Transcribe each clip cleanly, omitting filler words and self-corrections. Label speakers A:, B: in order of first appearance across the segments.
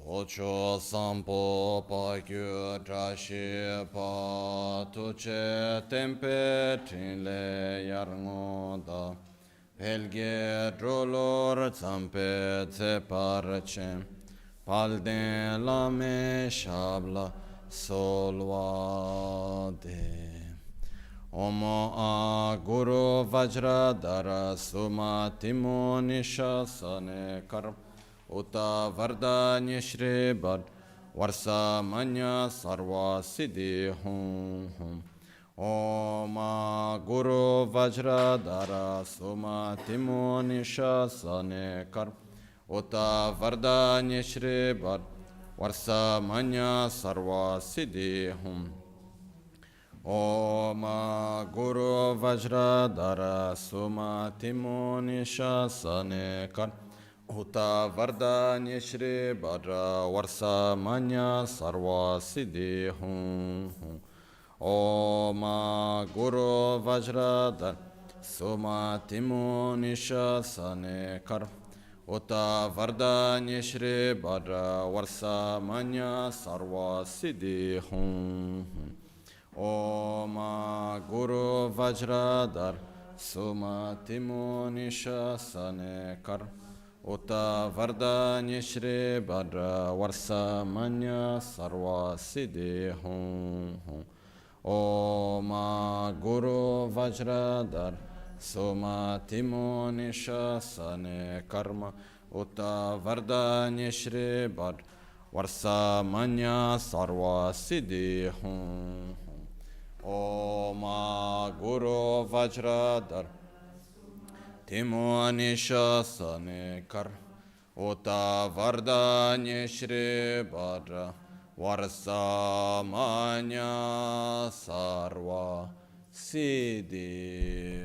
A: Ocho sampo pa kyu trashi pa tuche tempe trinle yarngoda pelge drolor zampe tse parche palden lame shabla solvade Omo a guru vajra dara suma timo nisha sane karm Uta varda nyeshri bad varsa manya sarva siddhi hum hum Oma guru vajra dara suma timo nisha sane karm Uta varda nyeshri bad varsa manya sarva siddhi hum Om Guru Vajradhara Suma Timo Nishasane Kar Uta Vardanya Shri Bhadra Varsa Manya Sarva Siddhi Hum Om Guru Vajradhara Suma Timo Nishasane Kar Uta Vardanya Shri Bhadra Varsa Manya Sarva Siddhi Hum Om Guru Vajradhar Suma Timo Nishasane Kar Uta Vardanya Shri Bhadra Varsa Manya Sarva Siddhi Hum Om Guru Vajradhar Suma Timo Nishasane Karma Uta Vardanya Shri Bhadra Varsa Manya Sarva Siddhi Hum Om Guru Vajradhar Timo Nishasane Kar Uta Vardanya Shri Bhadra Varsa Manya Sarva Siddhi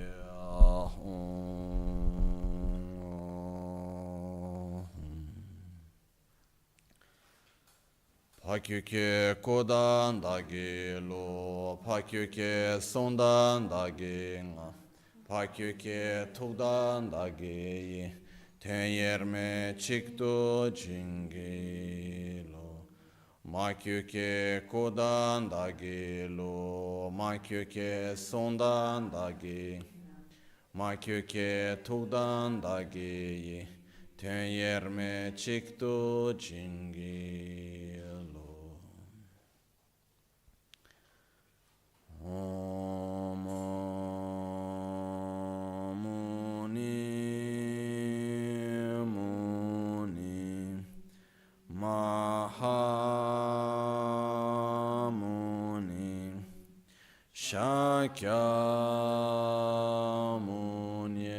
A: Pakyuke kodan dagi lo, pakyuke sondan dagi nga, pakyuke tukdan dagi, ten yerme chikto jingi lo. Makyuke kodan dagi lo, makyuke sondan dagi, makyuke tukdan dagi, ten yerme chikto jingi Om Muni Muni Mahamuni Shakya Muni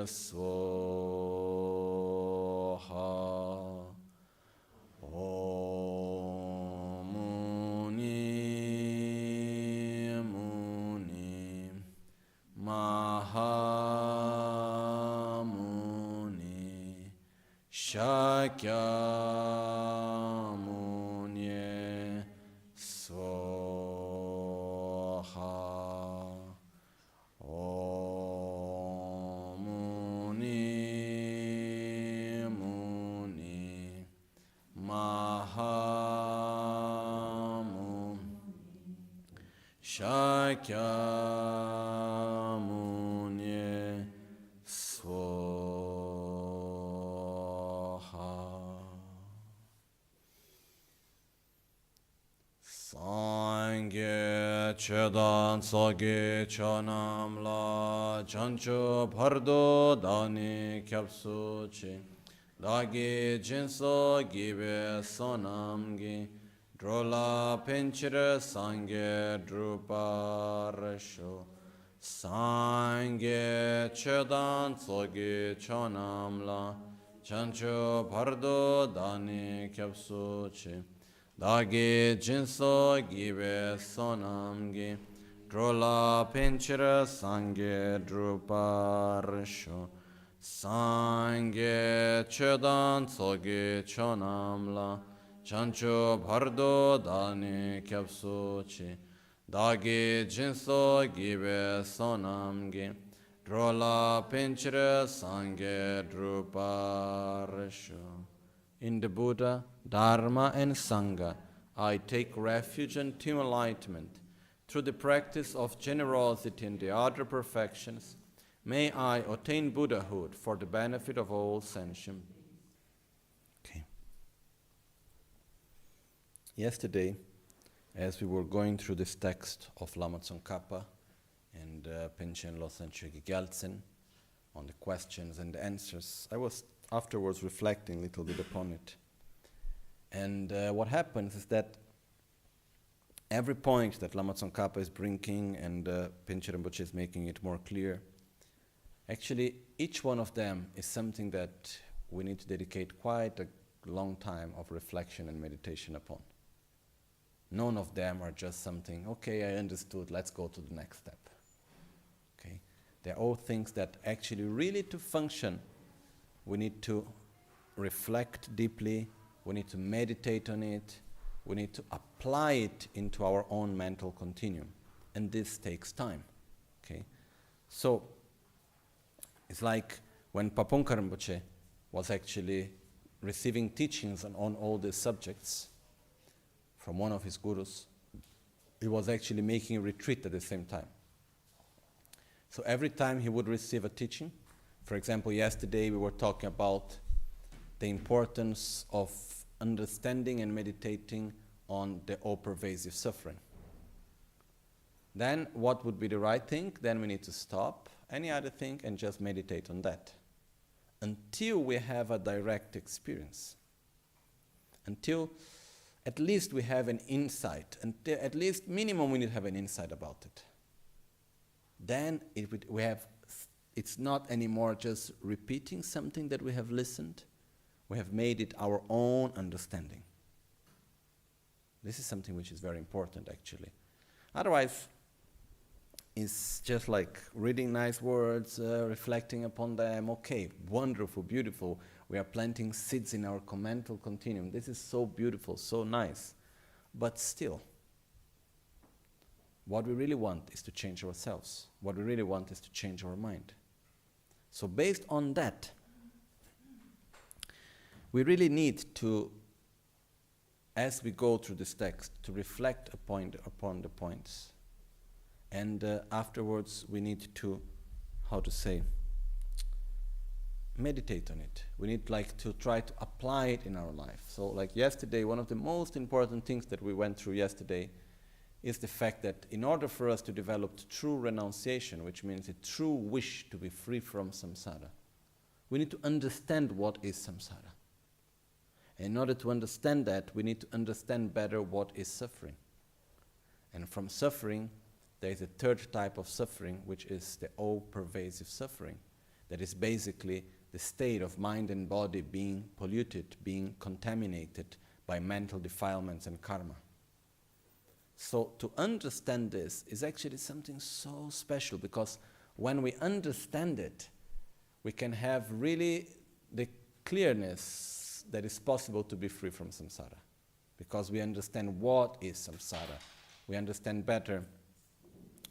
A: Swaha Mahamuni Shakya Muni Swaha Om Muni Muni Mahamuni Shakya Muni Swaha Sangye Chedan Soge Chanam La Chancho Pardo Dani Kyapsu Chi Dagi Jinso Gibe Sonamgi Drola Pinchire Sangye Druparasho Sangye Chedan Sogi Chonamla Chancho Pardo Dani Kyapsuchi Dagi Jinso Gibe Sonamgi Drola Pinchire Sangye Druparasho Sangye Chedan Sogi Chonamla Chancho Pardo Dani Kyapsuchi Dagi Jinso Gibe Sonamgi Drola Pinchire Sangye Druparisho in the Buddha, Dharma and Sangha, I take refuge until enlightenment. Through the practice of generosity and the other perfections, may I attain Buddhahood for the benefit of all sentient. Okay. Yesterday, as we were going through this text of Lama Tsongkhapa and Panchen, Losang, Chokyi, Gyaltsen, on the questions and the answers, I was afterwards reflecting a little bit upon it. And what happens is that every point that Lama Tsongkhapa is bringing and Panchen Rinpoche is making it more clear, actually each one of them is something that we need to dedicate quite a long time of reflection and meditation upon. None of them are just something, okay, I understood, let's go to the next step. Okay? They're all things that actually really to function, we need to reflect deeply, we need to meditate on it, we need to apply it into our own mental continuum. And this takes time. Okay? So, it's like when Paponka Rinpoche was actually receiving teachings on all these subjects from one of his gurus, he was actually making a retreat at the same time. So every time he would receive a teaching, for example, yesterday we were talking about the importance of understanding and meditating on the all-pervasive suffering. Then what would be the right thing? Then we need to stop any other thing and just meditate on that until we have a direct experience. Until at least we have an insight, until at least minimum we need to have an insight about it. Then it's not anymore just repeating something that we have listened. We have made it our own understanding. This is something which is very important, actually. Otherwise, it's just like reading nice words, reflecting upon them. Okay, wonderful, beautiful. We are planting seeds in our mental continuum. This is so beautiful, so nice. But still, what we really want is to change ourselves. What we really want is to change our mind. So based on that, we really need to, as we go through this text, to reflect upon the points. And afterwards, we need to, meditate on it. We need to try to apply it in our life. So like yesterday, one of the most important things that we went through yesterday is the fact that in order for us to develop true renunciation, which means a true wish to be free from samsara, we need to understand what is samsara. And in order to understand that, we need to understand better what is suffering. And from suffering, there is a third type of suffering, which is the all-pervasive suffering. That is basically the state of mind and body being polluted, being contaminated by mental defilements and karma. So to understand this is actually something so special, because when we understand it, we can have really the clearness that is possible to be free from samsara. Because we understand what is samsara. We understand better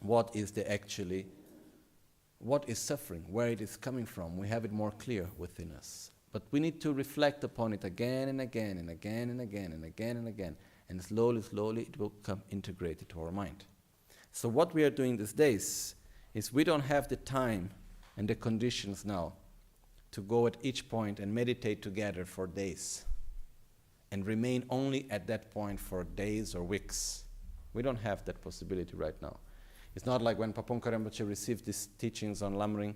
A: what is suffering, where it is coming from. We have it more clear within us. But we need to reflect upon it again and again and again and again and again and again. And slowly, slowly it will become integrated to our mind. So what we are doing these days is we don't have the time and the conditions now to go at each point and meditate together for days and remain only at that point for days or weeks. We don't have that possibility right now. It's not like when Paponka Rinpoche received these teachings on Lamrim.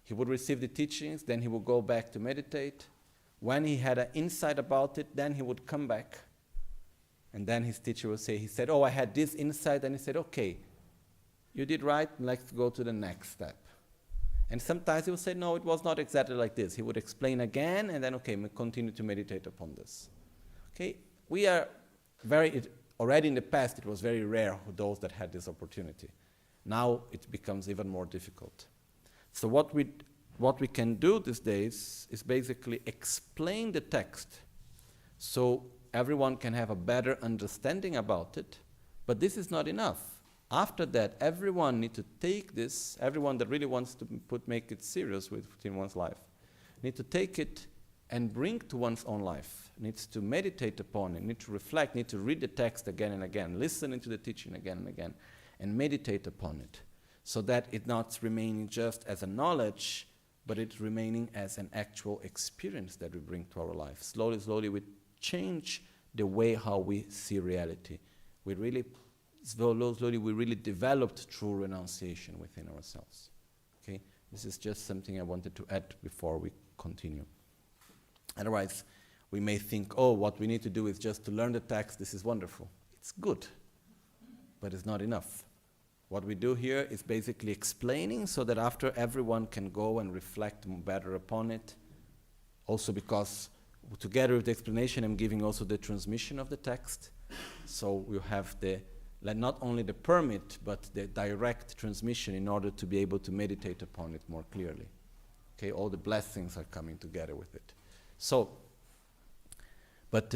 A: He would receive the teachings, then he would go back to meditate. When he had an insight about it, then he would come back. And then his teacher would say, he said, oh, I had this insight. And he said, okay, you did right, let's go to the next step. And sometimes he would say, no, it was not exactly like this. He would explain again, and then, okay, we continue to meditate upon this. Okay, we are already in the past, it was very rare those that had this opportunity. Now it becomes even more difficult. So what we can do these days is basically explain the text so everyone can have a better understanding about it, but this is not enough. After that, everyone needs to take this, everyone that really wants to make it serious within one's life, need to take it and bring to one's own life. needs to meditate upon it, needs to reflect, needs to read the text again and again, listen into the teaching again and again, and meditate upon it, so that it not remaining just as a knowledge, but it's remaining as an actual experience that we bring to our life. Slowly, slowly, we change the way how we see reality. We really, slowly, we really developed true renunciation within ourselves. Okay, this is just something I wanted to add before we continue. Otherwise, we may think, oh, what we need to do is just to learn the text. This is wonderful. It's good, but it's not enough. What we do here is basically explaining so that after everyone can go and reflect better upon it. Also because together with the explanation, I'm giving also the transmission of the text. So you have not only the permit, but the direct transmission in order to be able to meditate upon it more clearly. Okay, all the blessings are coming together with it. So, but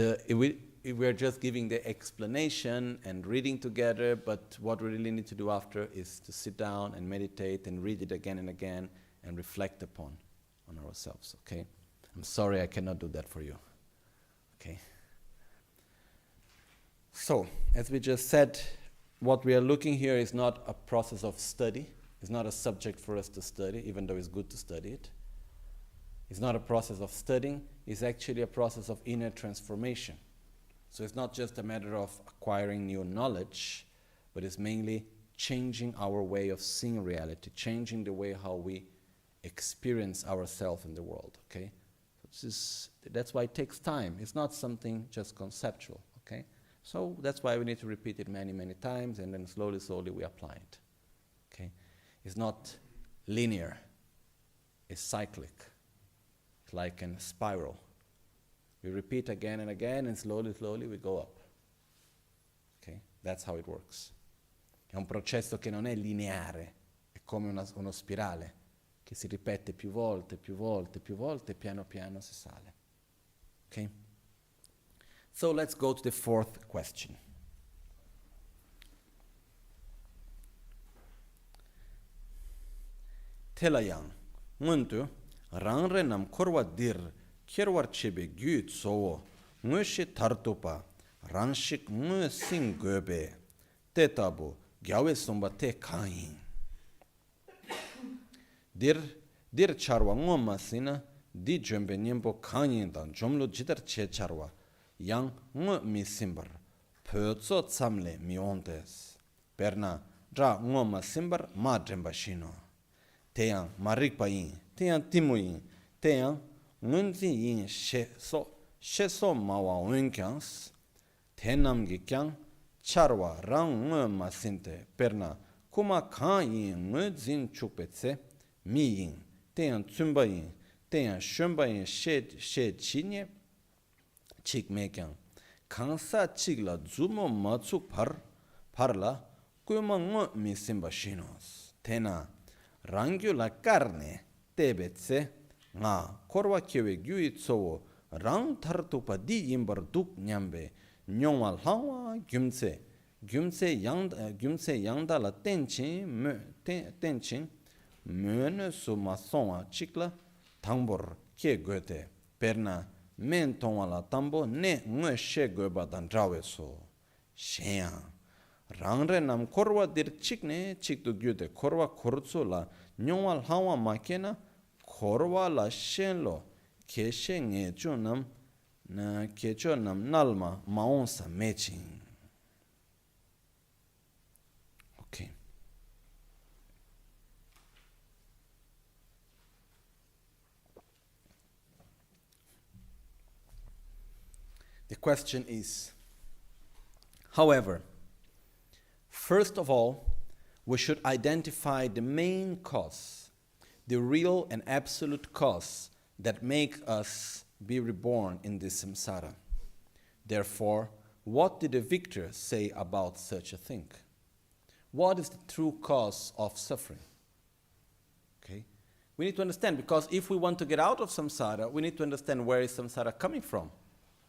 A: if we're just giving the explanation and reading together, but what we really need to do after is to sit down and meditate and read it again and again and reflect on ourselves, okay? I'm sorry I cannot do that for you, okay? So, as we just said, what we are looking here is not a process of study. It's not a subject for us to study, even though it's good to study it. It's not a process of studying. It's actually a process of inner transformation. So it's not just a matter of acquiring new knowledge, but it's mainly changing our way of seeing reality, changing the way how we experience ourselves in the world, okay? That's why it takes time. It's not something just conceptual, okay? So that's why we need to repeat it many, many times, and then slowly, slowly we apply it, okay? It's not linear. It's cyclic. It's like a spiral. We repeat again and again, and slowly, slowly we go up. Okay? That's how it works. È un processo che non è lineare, è come uno spirale che si ripete più volte, più volte, più volte, e piano piano si sale. Okay? So let's go to the fourth question. Telayang, nguntu, rangre nam korwa dir, Kierwar chebe gyu tsowo, ngu shi tartupa, ranshik ngu sing gobe, te tabu, gyawe somba te kain. Dir charwa ngu masina, di jombe nyembo kain dan jomlo jidar che charwa, yang ngu mi simbar, pyo tso tsamle mi ontes. Perna, dra ngu ma simbar ma dremba shino. Te yang marikpa yin, te yang timu yin, te yang ngunzi yin she so mawa unkyans, tenamgi kyang charwa rang ngu masinte perna kuma kan yin ngu zin chukpetse mi yin, teyan tsumba yin, teyan shomba yin she chinye chik me kyang, kansa chikla zumo matsuk parla kuma ngu mi simba shinos, tena rangyu la carne tebetse nga korwa kewe gyui tsowo rang tar tukpa di yimbar duk nyambe nyongwa langwa gyumtse yangda la tenchin mwene su ma songwa chikla tangbor ke gote perna men tongwa la tambo ne ngwe she goba dan drawe so shenyang rangre nam korwa dir chikne chikdu gyute korwa korutso la nyongwa langwa makena korwa la shenlo keshe nge chonam na kecho nam nalma maonsa meching. Okay. The question is, however, first of all, we should identify the main cause, the real and absolute cause that make us be reborn in this samsara. Therefore, what did the victor say about such a thing? What is the true cause of suffering? Okay? We need to understand, because if we want to get out of samsara, we need to understand where is samsara coming from.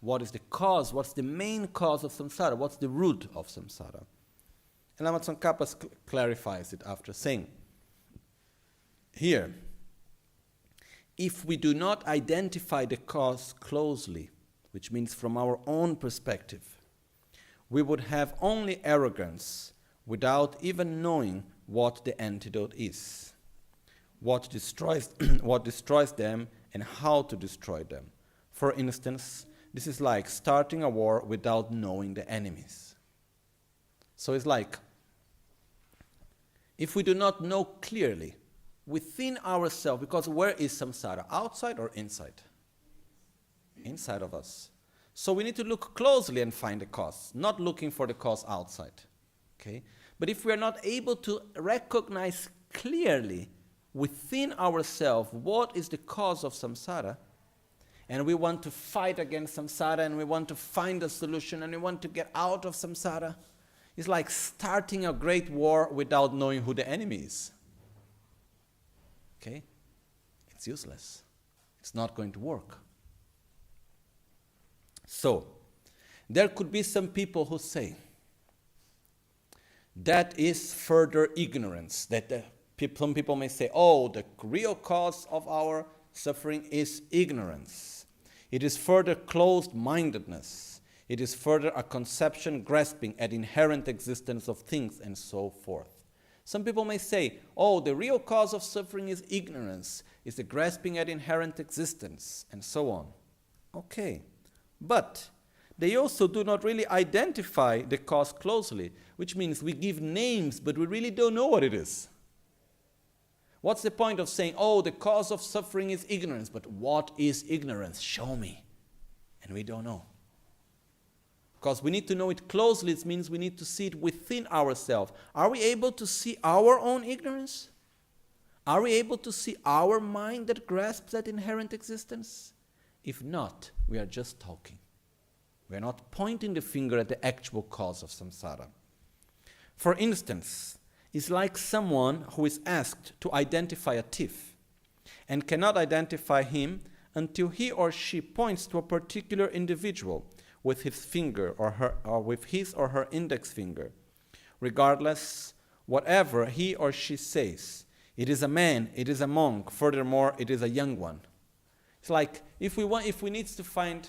A: What is the cause? What's the main cause of samsara? What's the root of samsara? And Lama Tsongkhapa clarifies it after saying, here, if we do not identify the cause closely, which means from our own perspective, we would have only arrogance without even knowing what the antidote is, what destroys them and how to destroy them. For instance, this is like starting a war without knowing the enemies. So it's like, if we do not know clearly within ourselves, because where is samsara? Outside or inside? Inside of us. So we need to look closely and find the cause, not looking for the cause outside. Okay? But if we are not able to recognize clearly within ourselves what is the cause of samsara, and we want to fight against samsara, and we want to find a solution, and we want to get out of samsara, it's like starting a great war without knowing who the enemy is. Okay? It's useless. It's not going to work. So, there could be some people who say that is further ignorance. Some people may say, oh, the real cause of our suffering is ignorance. It is further closed-mindedness. It is further a conception grasping at inherent existence of things and so forth. Some people may say, oh, the real cause of suffering is ignorance, is the grasping at inherent existence, and so on. Okay, but they also do not really identify the cause closely, which means we give names, but we really don't know what it is. What's the point of saying, oh, the cause of suffering is ignorance, but what is ignorance? Show me. And we don't know. Because we need to know it closely, it means we need to see it within ourselves. Are we able to see our own ignorance? Are we able to see our mind that grasps that inherent existence? If not, we are just talking. We are not pointing the finger at the actual cause of samsara. For instance, it's like someone who is asked to identify a thief and cannot identify him until he or she points to a particular individual with his finger or with his or her index finger. Regardless, whatever he or she says, it is a man, it is a monk, furthermore, it is a young one. It's like, if we need to find,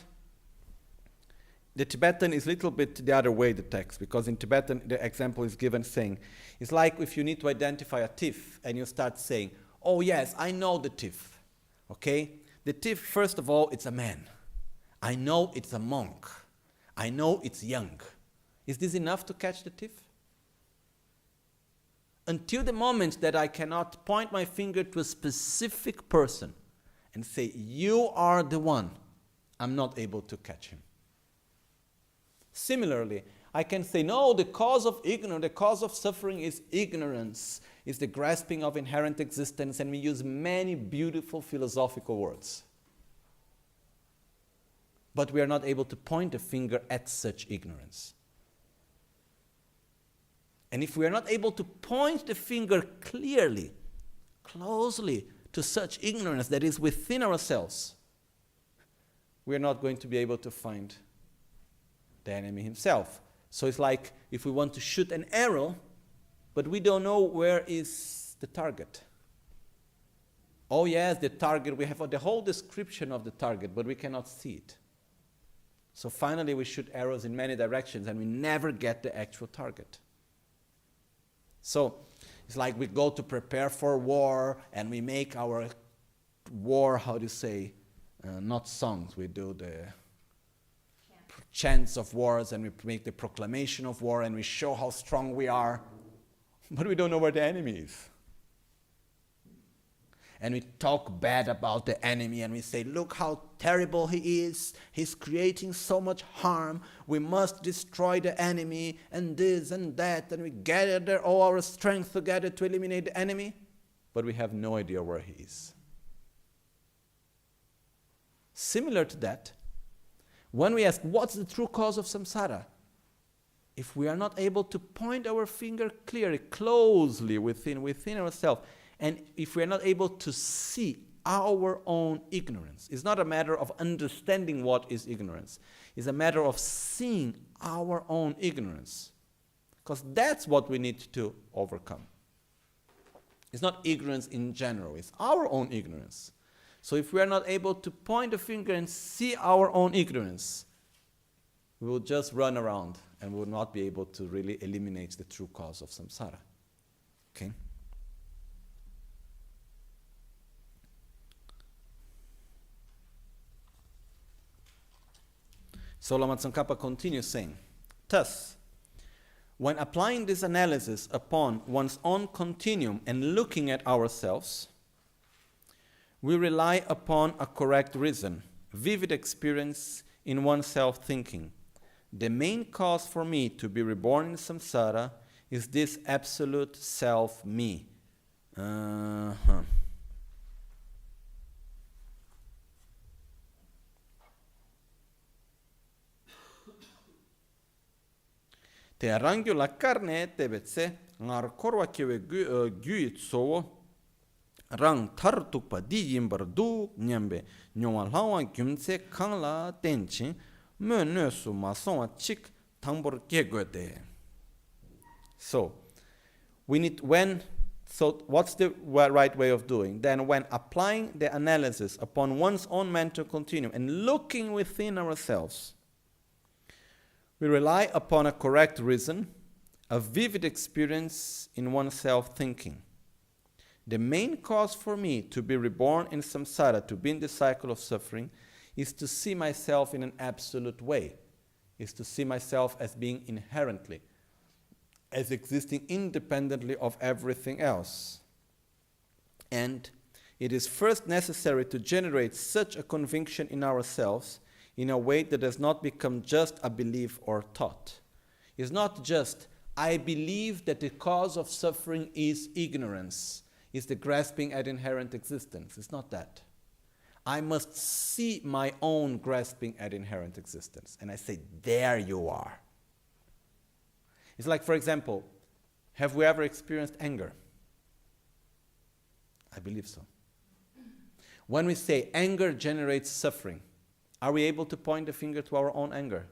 A: the Tibetan is a little bit the other way, the text, because in Tibetan the example is given saying, it's like if you need to identify a thief and you start saying, oh yes, I know the thief, okay? The thief, first of all, it's a man. I know it's a monk. I know it's young. Is this enough to catch the thief? Until the moment that I cannot point my finger to a specific person and say, you are the one, I'm not able to catch him. Similarly, I can say, no, the cause of ignorance, the cause of suffering is ignorance, is the grasping of inherent existence, and we use many beautiful philosophical words. But we are not able to point a finger at such ignorance. And if we are not able to point the finger clearly, closely to such ignorance that is within ourselves, we are not going to be able to find the enemy himself. So it's like if we want to shoot an arrow, but we don't know where is the target. Oh yes, the target, we have the whole description of the target, but we cannot see it. So finally we shoot arrows in many directions and we never get the actual target. So it's like we go to prepare for war and we make our war, not songs, we do the chants of wars and we make the proclamation of war and we show how strong we are, but we don't know where the enemy is. And we talk bad about the enemy and we say, look how terrible he is. He's creating so much harm. We must destroy the enemy and this and that. And we gather all our strength together to eliminate the enemy. But we have no idea where he is. Similar to that, when we ask, what's the true cause of samsara? If we are not able to point our finger clearly, closely within ourselves, and if we are not able to see our own ignorance, it's not a matter of understanding what is ignorance. It's a matter of seeing our own ignorance. Because that's what we need to overcome. It's not ignorance in general, it's our own ignorance. So if we are not able to point a finger and see our own ignorance, we will just run around and will not be able to really eliminate the true cause of samsara. Okay? So Lama Tsongkhapa continues saying, thus, when applying this analysis upon one's own continuum and looking at ourselves, we rely upon a correct reason, vivid experience in oneself thinking. The main cause for me to be reborn in samsara is this absolute self, me. Te arrangio la carne te betse ngar korwa kewe gyuit sowo rang tar tukpa di yimbar du nyambe nyongwa lawa gyumtse kangla tenchi me nösu ma sonwa chik tangbor gegode. So what's the right way of doing? Then when applying the analysis upon one's own mental continuum and looking within ourselves, we rely upon a correct reason, a vivid experience in oneself thinking. The main cause for me to be reborn in samsara, to be in the cycle of suffering, is to see myself in an absolute way, is to see myself as being inherently, as existing independently of everything else. And it is first necessary to generate such a conviction in ourselves in a way that does not become just a belief or thought. It's not just, I believe that the cause of suffering is ignorance, is the grasping at inherent existence. It's not that. I must see my own grasping at inherent existence. And I say, there you are. It's like, for example, have we ever experienced anger? I believe so. When we say anger generates suffering, are we able to point the finger to our own anger?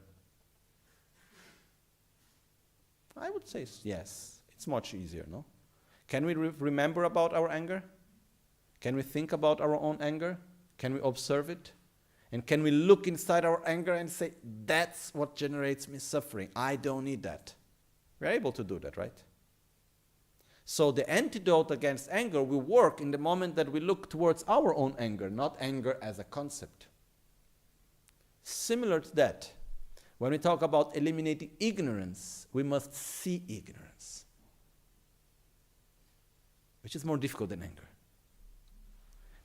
A: I would say yes. It's much easier, no? Can we remember about our anger? Can we think about our own anger? Can we observe it? And can we look inside our anger and say, that's what generates me suffering. I don't need that. We're able to do that, right? So the antidote against anger will work in the moment that we look towards our own anger, not anger as a concept. Similar to that, when we talk about eliminating ignorance, we must see ignorance, which is more difficult than anger.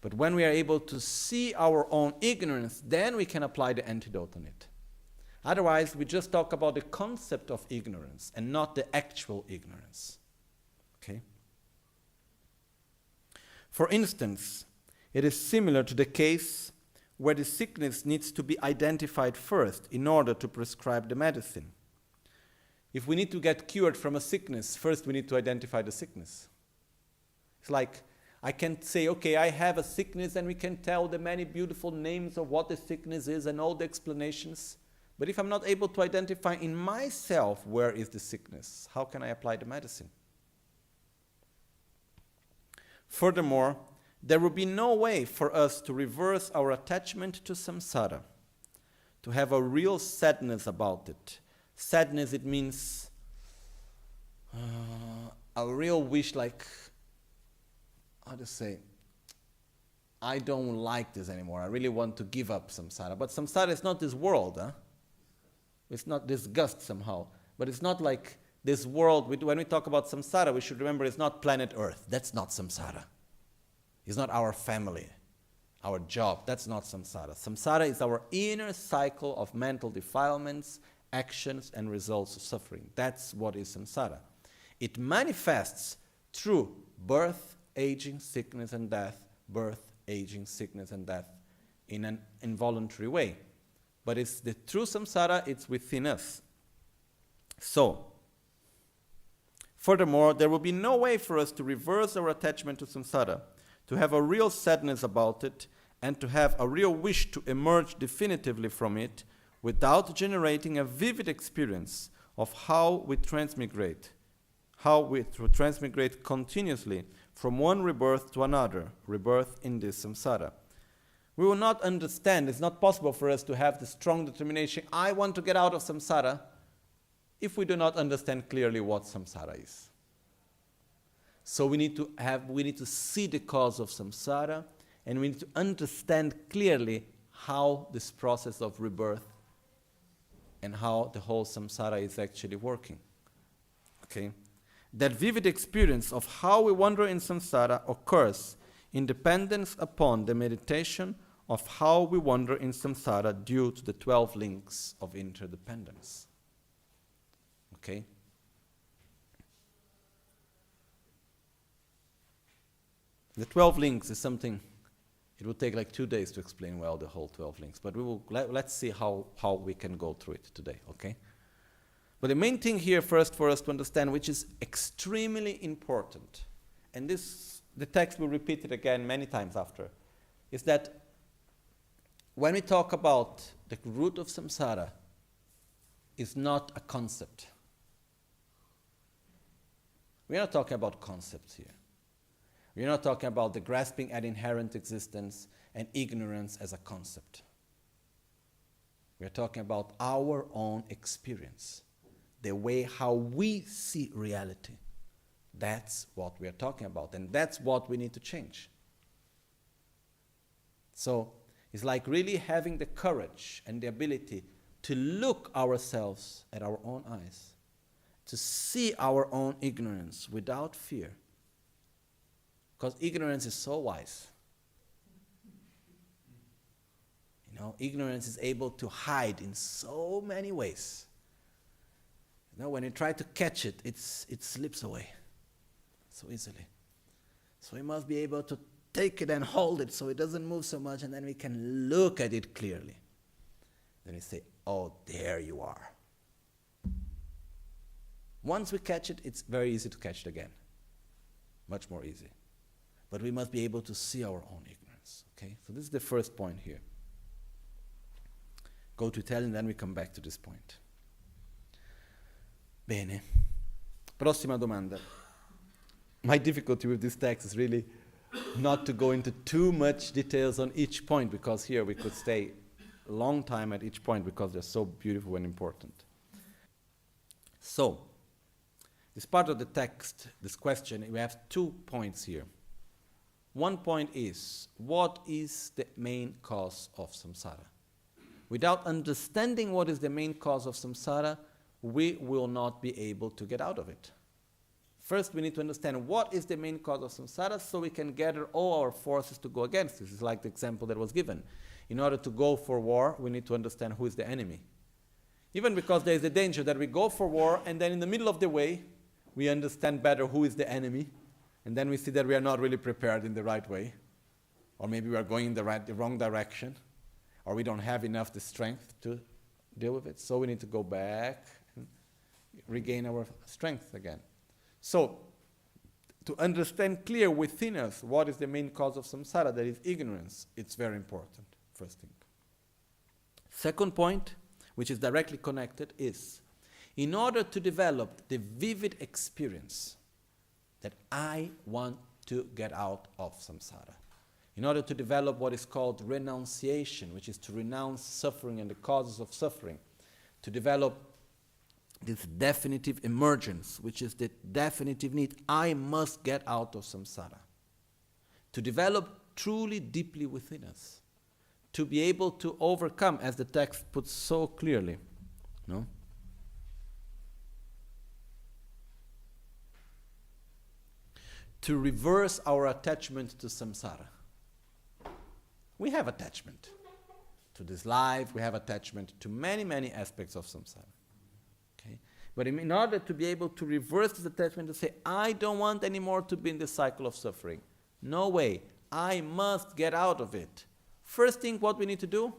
A: But when we are able to see our own ignorance, then we can apply the antidote on it. Otherwise, we just talk about the concept of ignorance and not the actual ignorance. Okay? For instance, it is similar to the case where the sickness needs to be identified first in order to prescribe the medicine. If we need to get cured from a sickness, first we need to identify the sickness. It's like, I can say, okay, I have a sickness, and we can tell the many beautiful names of what the sickness is and all the explanations. But if I'm not able to identify in myself where is the sickness, how can I apply the medicine? Furthermore, there will be no way for us to reverse our attachment to samsara, to have a real sadness about it. Sadness, it means a real wish, like, how to say, I don't like this anymore. I really want to give up samsara. But samsara is not this world. It's not disgust somehow. But it's not like this world. When we talk about samsara, we should remember it's not planet Earth. That's not samsara. It's not our family, our job. That's not samsara. Samsara is our inner cycle of mental defilements, actions, and results of suffering. That's what is samsara. It manifests through birth, aging, sickness, and death, birth, aging, sickness, and death in an involuntary way. But it's the true samsara, it's within us. So, furthermore, there will be no way for us to reverse our attachment to samsara, to have a real sadness about it, and to have a real wish to emerge definitively from it without generating a vivid experience of how we transmigrate continuously from one rebirth to another, rebirth in this samsara. We will not understand, it's not possible for us to have the strong determination, I want to get out of samsara, if we do not understand clearly what samsara is. So we need to see the cause of samsara, and we need to understand clearly how this process of rebirth and how the whole samsara is actually working. Okay? That vivid experience of how we wander in samsara occurs in dependence upon the meditation of how we wander in samsara due to the 12 links of interdependence. Okay? The 12 links is something, it will take like 2 days to explain well the whole 12 links, but we will let's see how we can go through it today, okay? But the main thing here first for us to understand, which is extremely important, and the text will repeat it again many times after, is that when we talk about the root of samsara, is not a concept. We are not talking about concepts here. We are not talking about the grasping at inherent existence and ignorance as a concept. We are talking about our own experience, the way how we see reality. That's what we are talking about, and that's what we need to change. So it's like really having the courage and the ability to look ourselves at our own eyes, to see our own ignorance without fear. Because ignorance is so wise. You know, ignorance is able to hide in so many ways. You know, when you try to catch it, it slips away so easily. So we must be able to take it and hold it so it doesn't move so much, and then we can look at it clearly. Then we say, oh, there you are. Once we catch it, it's very easy to catch it again. Much more easy. But we must be able to see our own ignorance. Okay? So this is the first point here. Go to Italian, then we come back to this point. Bene. Prossima domanda. My difficulty with this text is really not to go into too much details on each point, because here we could stay a long time at each point because they're so beautiful and important. So, this part of the text, this question, we have 2 points here. One point is, what is the main cause of samsara? Without understanding what is the main cause of samsara, we will not be able to get out of it. First, we need to understand what is the main cause of samsara so we can gather all our forces to go against. This is like the example that was given. In order to go for war, we need to understand who is the enemy. Even because there is a danger that we go for war and then in the middle of the way, we understand better who is the enemy, and then we see that we are not really prepared in the right way, or maybe we are going in the wrong direction, or we don't have enough the strength to deal with it. So we need to go back and regain our strength again. So, to understand clear within us what is the main cause of samsara, that is ignorance, it's very important, first thing. Second point, which is directly connected, is in order to develop the vivid experience that I want to get out of samsara, in order to develop what is called renunciation, which is to renounce suffering and the causes of suffering, to develop this definitive emergence, which is the definitive need, I must get out of samsara, to develop truly deeply within us, to be able to overcome, as the text puts so clearly, no? To reverse our attachment to samsara. We have attachment to this life, we have attachment to many, many aspects of samsara. Okay? But in order to be able to reverse this attachment, to say, I don't want anymore to be in the cycle of suffering. No way. I must get out of it. First thing, what we need to do,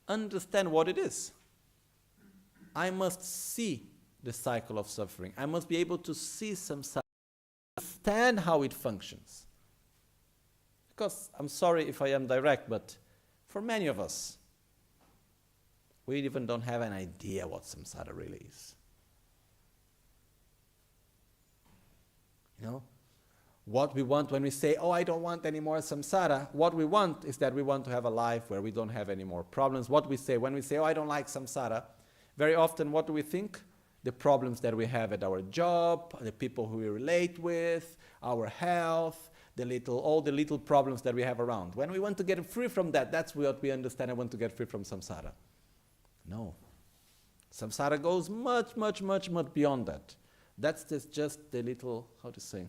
A: understand what it is. I must see the cycle of suffering. I must be able to see samsara, understand how it functions. Because, I'm sorry if I am direct, but for many of us, we even don't have an idea what samsara really is. You know? What we want when we say, oh, I don't want any more samsara, what we want is that we want to have a life where we don't have any more problems. What we say when we say, oh, I don't like samsara, very often what do we think? The problems that we have at our job, the people who we relate with, our health, all the little problems that we have around. When we want to get free from that, that's what we understand. I want to get free from samsara. No. Samsara goes much, much, much, much beyond that. That's just the little, how to say,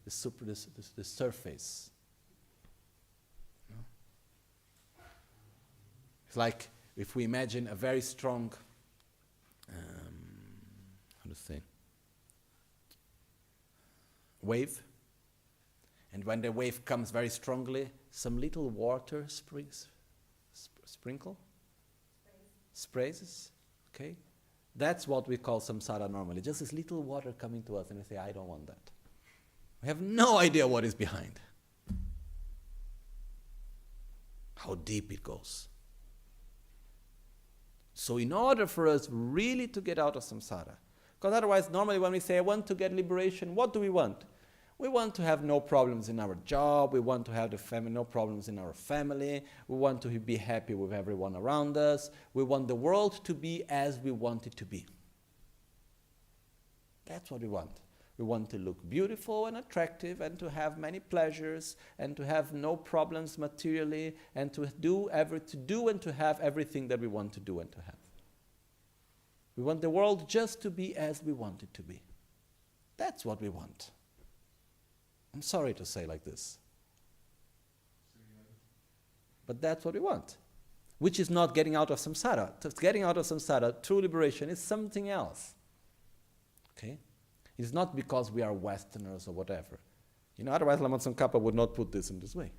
A: the surface. It's like if we imagine a very strong, how to say, wave, and when the wave comes very strongly, some little water sprays, okay? That's what we call samsara normally, just this little water coming to us, and we say, I don't want that. We have no idea what is behind, how deep it goes. So in order for us really to get out of samsara, because otherwise normally when we say I want to get liberation, what do we want? We want to have no problems in our job, we want to have no problems in our family, we want to be happy with everyone around us, we want the world to be as we want it to be. That's what we want. We want to look beautiful and attractive and to have many pleasures and to have no problems materially and to do and to have everything that we want to do and to have. We want the world just to be as we want it to be. That's what we want. I'm sorry to say like this. But that's what we want. Which is not getting out of samsara. Getting out of samsara, true liberation, is something else. Okay? It's not because we are Westerners or whatever. Otherwise Lama Tsongkhapa would not put this in this way.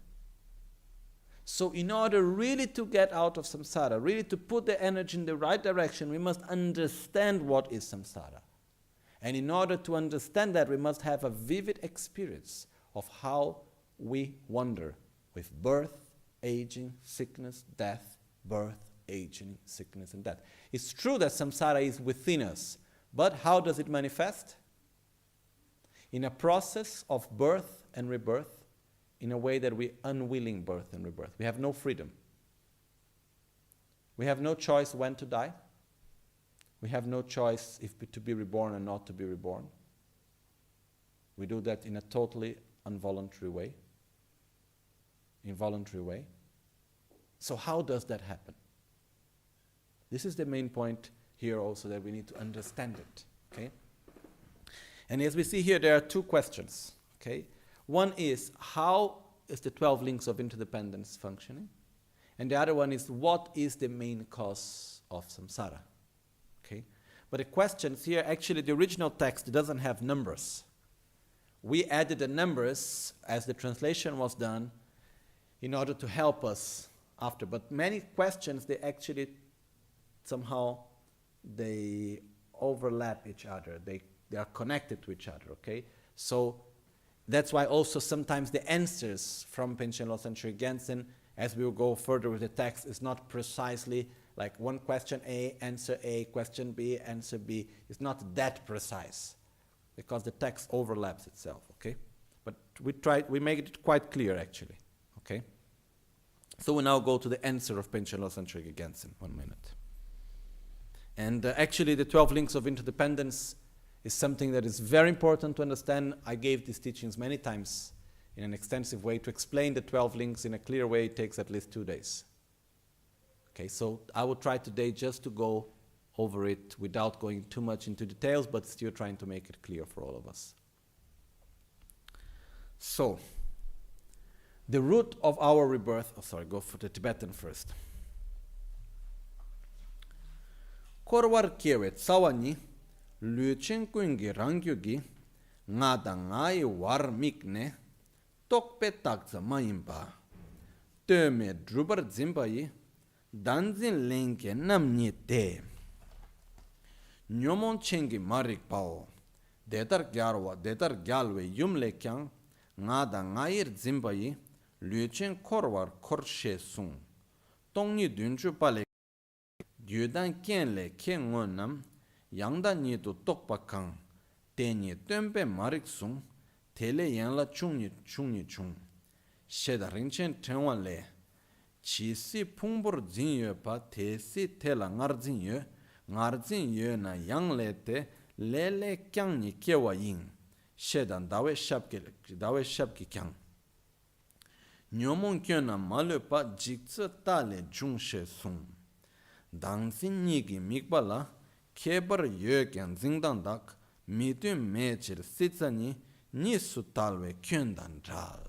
A: So in order really to get out of samsara, really to put the energy in the right direction, we must understand what is samsara. And in order to understand that, we must have a vivid experience of how we wander with birth, aging, sickness, death, birth, aging, sickness, and death. It's true that samsara is within us, but how does it manifest? In a process of birth and rebirth, in a way that we unwilling birth and rebirth. We have no freedom. We have no choice when to die. We have no choice if to be reborn or not to be reborn. We do that in a totally involuntary way. So how does that happen? This is the main point here also, that we need to understand it. Okay? And as we see here, there are two questions. Okay? One is, how is the 12 links of interdependence functioning? And the other one is, what is the main cause of samsara? Okay? But the questions here, actually the original text doesn't have numbers. We added the numbers as the translation was done in order to help us after. But many questions, they actually somehow, they overlap each other. They are connected to each other, okay? So that's why also sometimes the answers from Panchen, Losang, Gyaltsen, as we will go further with the text, is not precisely like one question A, answer A, question B, answer B. It's not that precise because the text overlaps itself, okay? But we make it quite clear actually, okay? So we now go to the answer of Panchen, Losang, Gyaltsen. 1 minute. And actually the 12 links of interdependence is something that is very important to understand. I gave these teachings many times in an extensive way. To explain the 12 links in a clear way, it takes at least 2 days. Okay, so I will try today just to go over it without going too much into details, but still trying to make it clear for all of us. So, the root of our rebirth, go for the Tibetan first. Korwar kiewet sawani Luchen kungi rangyogi ngada ngai war mikne tokpe takza mayimba teme drubar zimbayi danzin lenke namni te nyomon chengi marik pao detar gyalwe yumle kyang ngada ngair zimbayi luchen korwar korshe sung tongni dunchu pale gyudan kenle kengonam Yangda ni to tokpa kang, teni tempe marik sung, tele yanla chung. Sheda rinchen tenwan le. Chi si pungbur zin pa te si tela ngar zin na yang le te le kyang ni kewa yin. Shedan dawe shapki kyang. Nyomon kyo na malu pa jiktsa ta le jung she sung. Dang zin nigi mikba la kebar kyang zingdan dak mitun mechir sitsa ni su talwe kyon dan dral.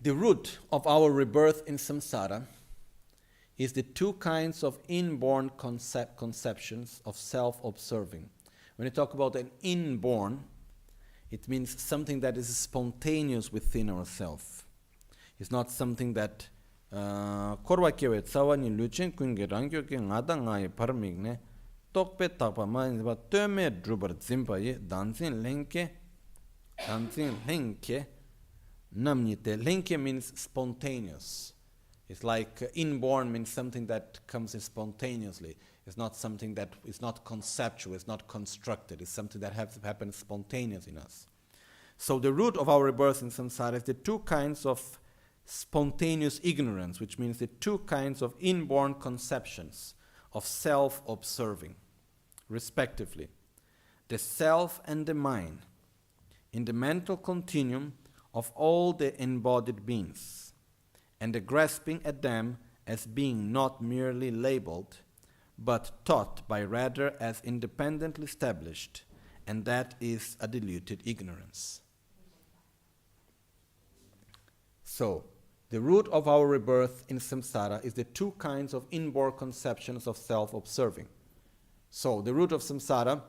A: The root of our rebirth in samsara is the two kinds of inborn conceptions of self-observing. When you talk about an inborn, it means something that is spontaneous within ourselves. It's not something that korwa kewe tsawa ni luchen kunge rangyo ke ngada ngaye parmigne tokpe takpa ma inziba tome drubar zimpa ye danzin lenke namnite. Lenke means spontaneous. It's like inborn means something that comes in spontaneously. It's not something that is not conceptual, it's not constructed. It's something that happens spontaneous in us. So the root of our rebirth in samsara is the two kinds of spontaneous ignorance, which means the two kinds of inborn conceptions of self-observing, respectively. The self and the mind, in the mental continuum of all the embodied beings, and the grasping at them as being not merely labeled, but taught by rather as independently established, and that is a diluted ignorance. So, the root of our rebirth in samsara is the two kinds of inborn conceptions of self-observing. So, the root of samsara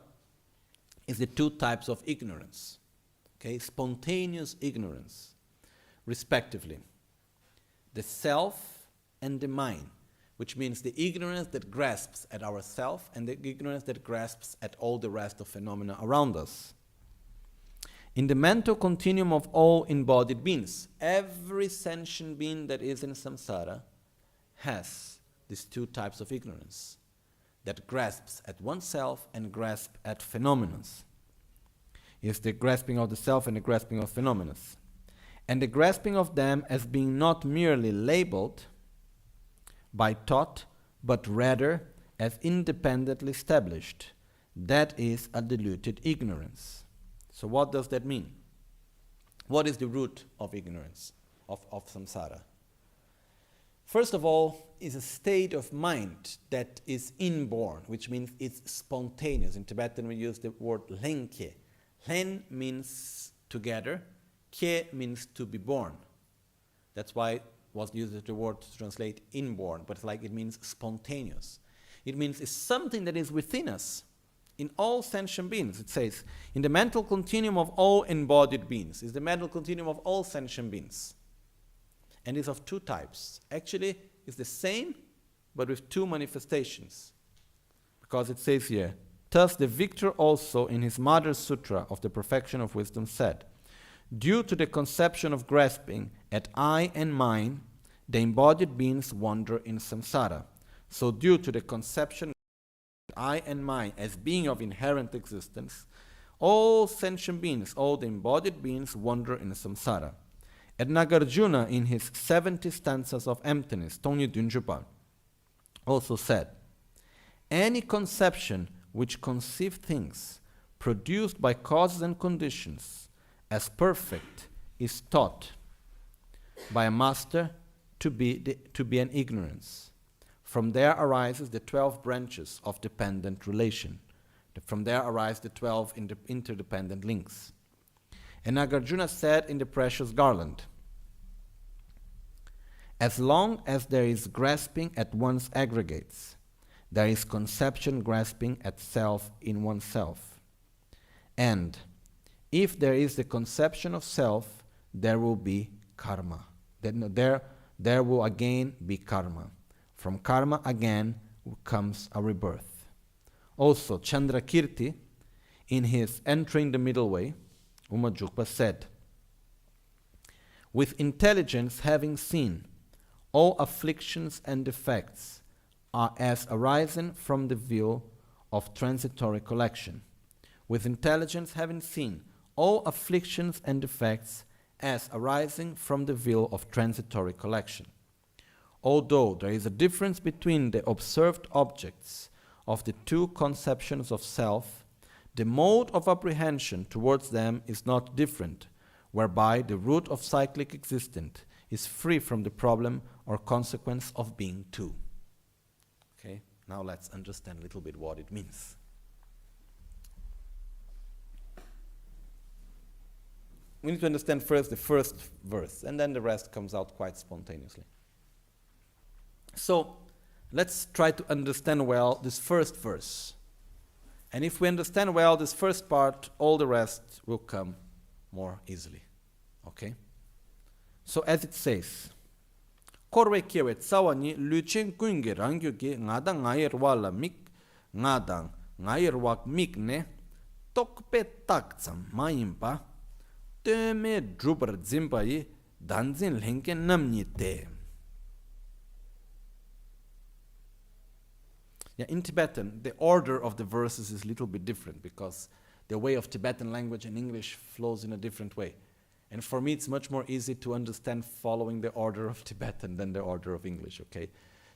A: is the two types of ignorance. Okay, spontaneous ignorance, respectively. The self and the mind, which means the ignorance that grasps at ourself and the ignorance that grasps at all the rest of phenomena around us. In the mental continuum of all embodied beings, every sentient being that is in samsara has these two types of ignorance that grasps at oneself and grasps at phenomena. Is the grasping of the self and the grasping of phenomena. And the grasping of them as being not merely labeled by thought, but rather as independently established. That is a diluted ignorance. So what does that mean? What is the root of ignorance, of samsara? First of all, is a state of mind that is inborn, which means it's spontaneous. In Tibetan we use the word lenke. Len means together, ke means to be born. That's why it was used as the word to translate inborn, but it means spontaneous. It means it's something that is within us, in all sentient beings. It says, in the mental continuum of all embodied beings, is the mental continuum of all sentient beings. And it's of two types. Actually, it's the same, but with two manifestations. Because it says here, thus the victor also in his Mother Sutra of the Perfection of Wisdom said, due to the conception of grasping at I and mine, the embodied beings wander in samsara. So due to the conception of I and mine as being of inherent existence, all sentient beings, all the embodied beings wander in samsara. And Nagarjuna in his 70 stanzas of emptiness, Tongyi Dunjupa, also said, any conception which conceive things produced by causes and conditions as perfect is taught by a master to be an ignorance. From there arises the 12 branches of dependent relation. From there arise the 12 interdependent links. And Nagarjuna said in the Precious Garland, as long as there is grasping at one's aggregates, there is conception grasping at self in oneself. And if there is the conception of self, there will be karma. There will again be karma. From karma again comes a rebirth. Also, Chandrakirti, in his Entering the Middle Way, Uma Jukpa said, with intelligence having seen, all afflictions and defects are as arising from the view of transitory collection. With intelligence having seen, all afflictions and defects as arising from the view of transitory collection. Although there is a difference between the observed objects of the two conceptions of self, the mode of apprehension towards them is not different, whereby the root of cyclic existence is free from the problem or consequence of being two. Okay, now let's understand a little bit what it means. We need to understand first the first verse, and then the rest comes out quite spontaneously. So, let's try to understand well this first verse. And if we understand well this first part, all the rest will come more easily. Okay? So, as it says, Korwe kiewet sawani luchen kungi rangyuki ngadang ngayir wala mik ngadang ngayir wak mik ne tokpe taktsam mayimpa teme drubar zimbayi danzin lenke namni te. Yeah, in Tibetan, the order of the verses is a little bit different because the way of Tibetan language and English flows in a different way. And for me, it's much more easy to understand following the order of Tibetan than the order of English, okay?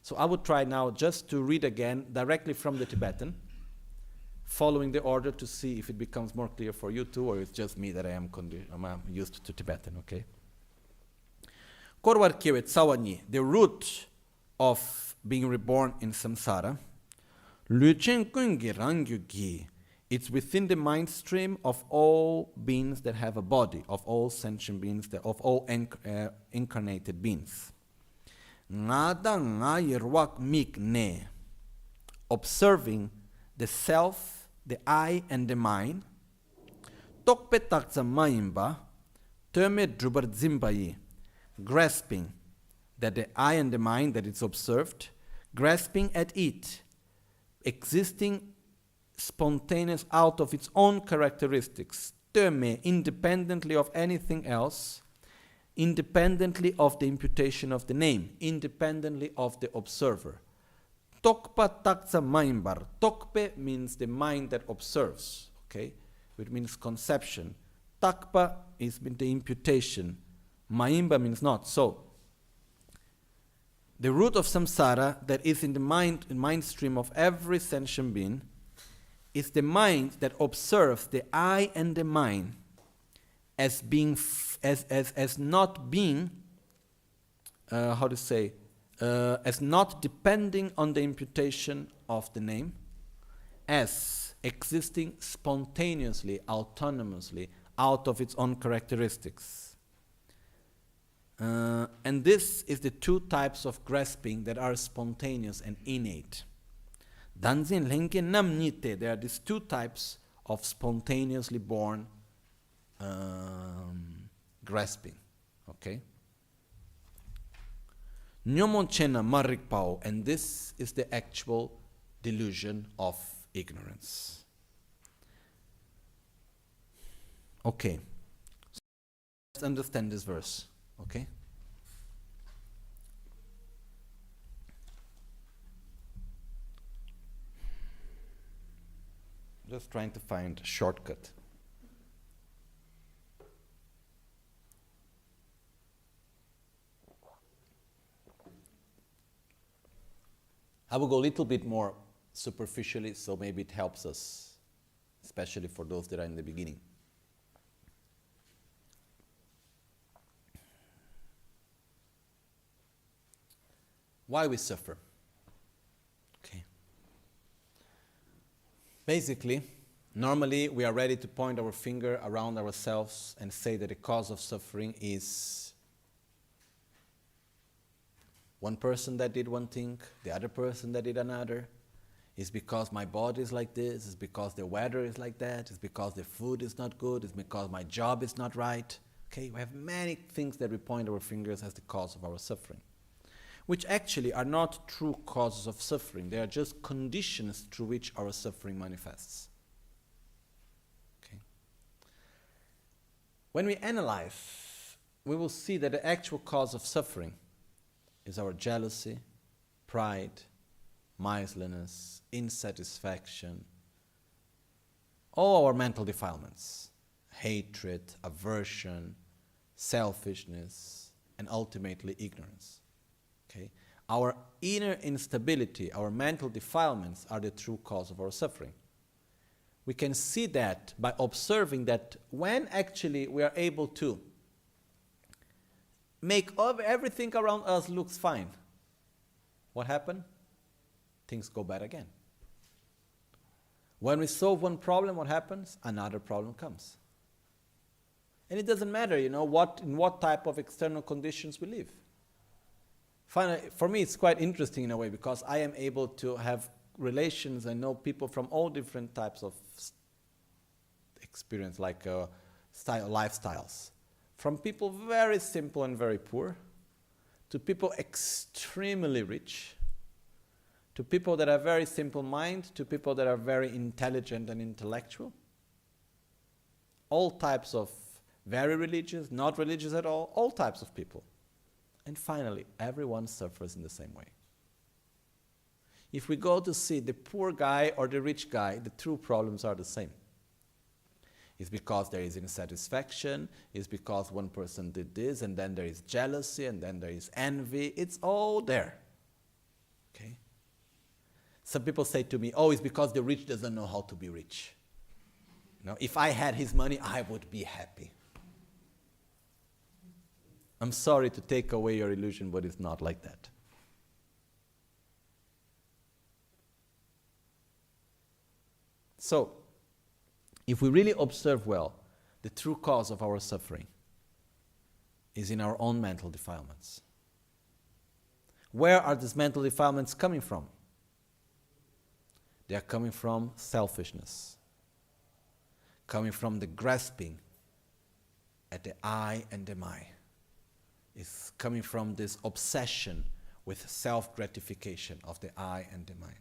A: So I would try now just to read again directly from the Tibetan, following the order to see if it becomes more clear for you too, or it's just me that I'm used to Tibetan, okay? Korwar kiewet sawani, the root of being reborn in samsara, Luchen kungi rangyugi, it's within the mind stream of all beings that have a body, of all sentient beings, of all incarnated beings. Ngada ngayirwak mik ne, observing the self, the I, and the mind. Tokpe takza mayimba, terme drubar zimbayi, grasping that the I and the mind that it's observed, grasping at it, existing spontaneous out of its own characteristics, terme, independently of anything else, independently of the imputation of the name, independently of the observer. Tokpa takza maimbar. Tokpe means the mind that observes, okay? Which means conception. Takpa is the imputation. Maimba means not. So, the root of samsara that is in the mind stream of every sentient being is the mind that observes the I and the mind as being as not being as not depending on the imputation of the name, as existing spontaneously, autonomously, out of its own characteristics. And this is the two types of grasping that are spontaneous and innate. Danzin lenke namnite, there are these two types of spontaneously born grasping. Okay? Nyomon chena marikpao, and this is the actual delusion of ignorance. Okay. So let's understand this verse. Okay? Just trying to find a shortcut. I will go a little bit more superficially, so maybe it helps us, especially for those that are in the beginning. Why we suffer? Okay. Basically, normally we are ready to point our finger around ourselves and say that the cause of suffering is one person that did one thing, the other person that did another. It's because my body is like this, it's because the weather is like that, it's because the food is not good, it's because my job is not right. Okay, we have many things that we point our fingers as the cause of our suffering, which actually are not true causes of suffering. They are just conditions through which our suffering manifests. Okay. When we analyze we will see that the actual cause of suffering is our jealousy, pride, miserliness, insatisfaction, all our mental defilements, hatred, aversion, selfishness, and ultimately ignorance. Okay? Our inner instability, our mental defilements are the true cause of our suffering. We can see that by observing that when actually we are able to make everything around us looks fine, what happened? Things go bad again. When we solve one problem, what happens? Another problem comes. And it doesn't matter, in what type of external conditions we live. Finally, for me, it's quite interesting in a way because I am able to have relations and know people from all different types of experience, like lifestyles. From people very simple and very poor, to people extremely rich, to people that are very simple mind, to people that are very intelligent and intellectual. All types of very religious, not religious at all types of people. And finally, everyone suffers in the same way. If we go to see the poor guy or the rich guy, the true problems are the same. It's because there is insatisfaction, it's because one person did this, and then there is jealousy, and then there is envy. It's all there. Okay? Some people say to me, it's because the rich doesn't know how to be rich. If I had his money, I would be happy. I'm sorry to take away your illusion, but it's not like that. So, if we really observe well, the true cause of our suffering is in our own mental defilements. Where are these mental defilements coming from? They are coming from selfishness, coming from the grasping at the I and the my. It's coming from this obsession with self-gratification of the I and the mind.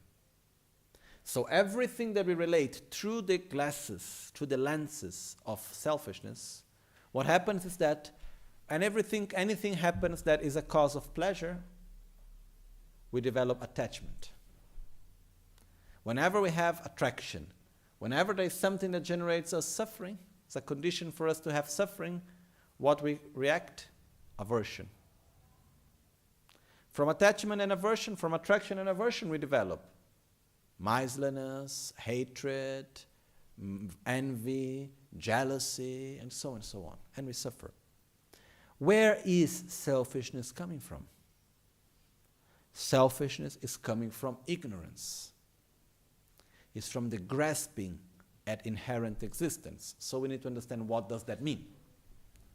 A: So everything that we relate through the glasses, through the lenses of selfishness, what happens is that, and anything happens that is a cause of pleasure, we develop attachment. Whenever we have attraction, whenever there is something that generates us suffering, it's a condition for us to have suffering, what we react? Aversion. From attachment and aversion, from attraction and aversion, we develop miserliness, hatred, envy, jealousy, and so on. And we suffer. Where is selfishness coming from? Selfishness is coming from ignorance. It's from the grasping at inherent existence. So we need to understand what does that mean.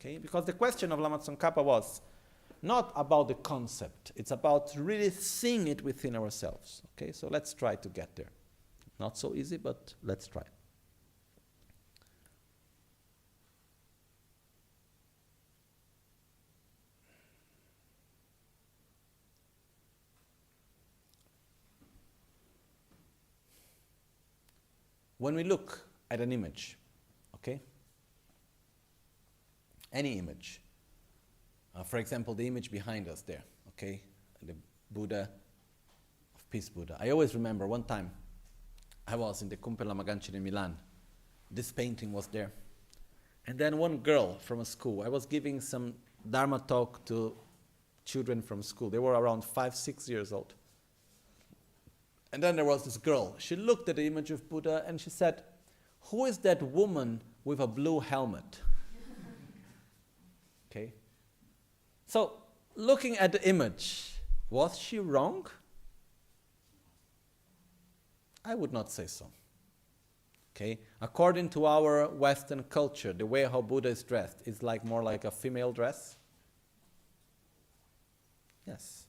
A: Okay? Because the question of Lama Tsongkhapa was not about the concept. It's about really seeing it within ourselves. Okay? So let's try to get there. Not so easy, but let's try. When we look at an image, okay? Any image. For example, the image behind us there, okay? The Buddha, of Peace Buddha. I always remember one time I was in the Kumpe Lama in Milan. This painting was there. And then one girl from a school, I was giving some Dharma talk to children from school. They were around 5, 6 years old. And then there was this girl. She looked at the image of Buddha and she said, "Who is that woman with a blue helmet?" Okay? So, looking at the image, was she wrong? I would not say so. Okay? According to our Western culture, the way how Buddha is dressed is more like a female dress. Yes.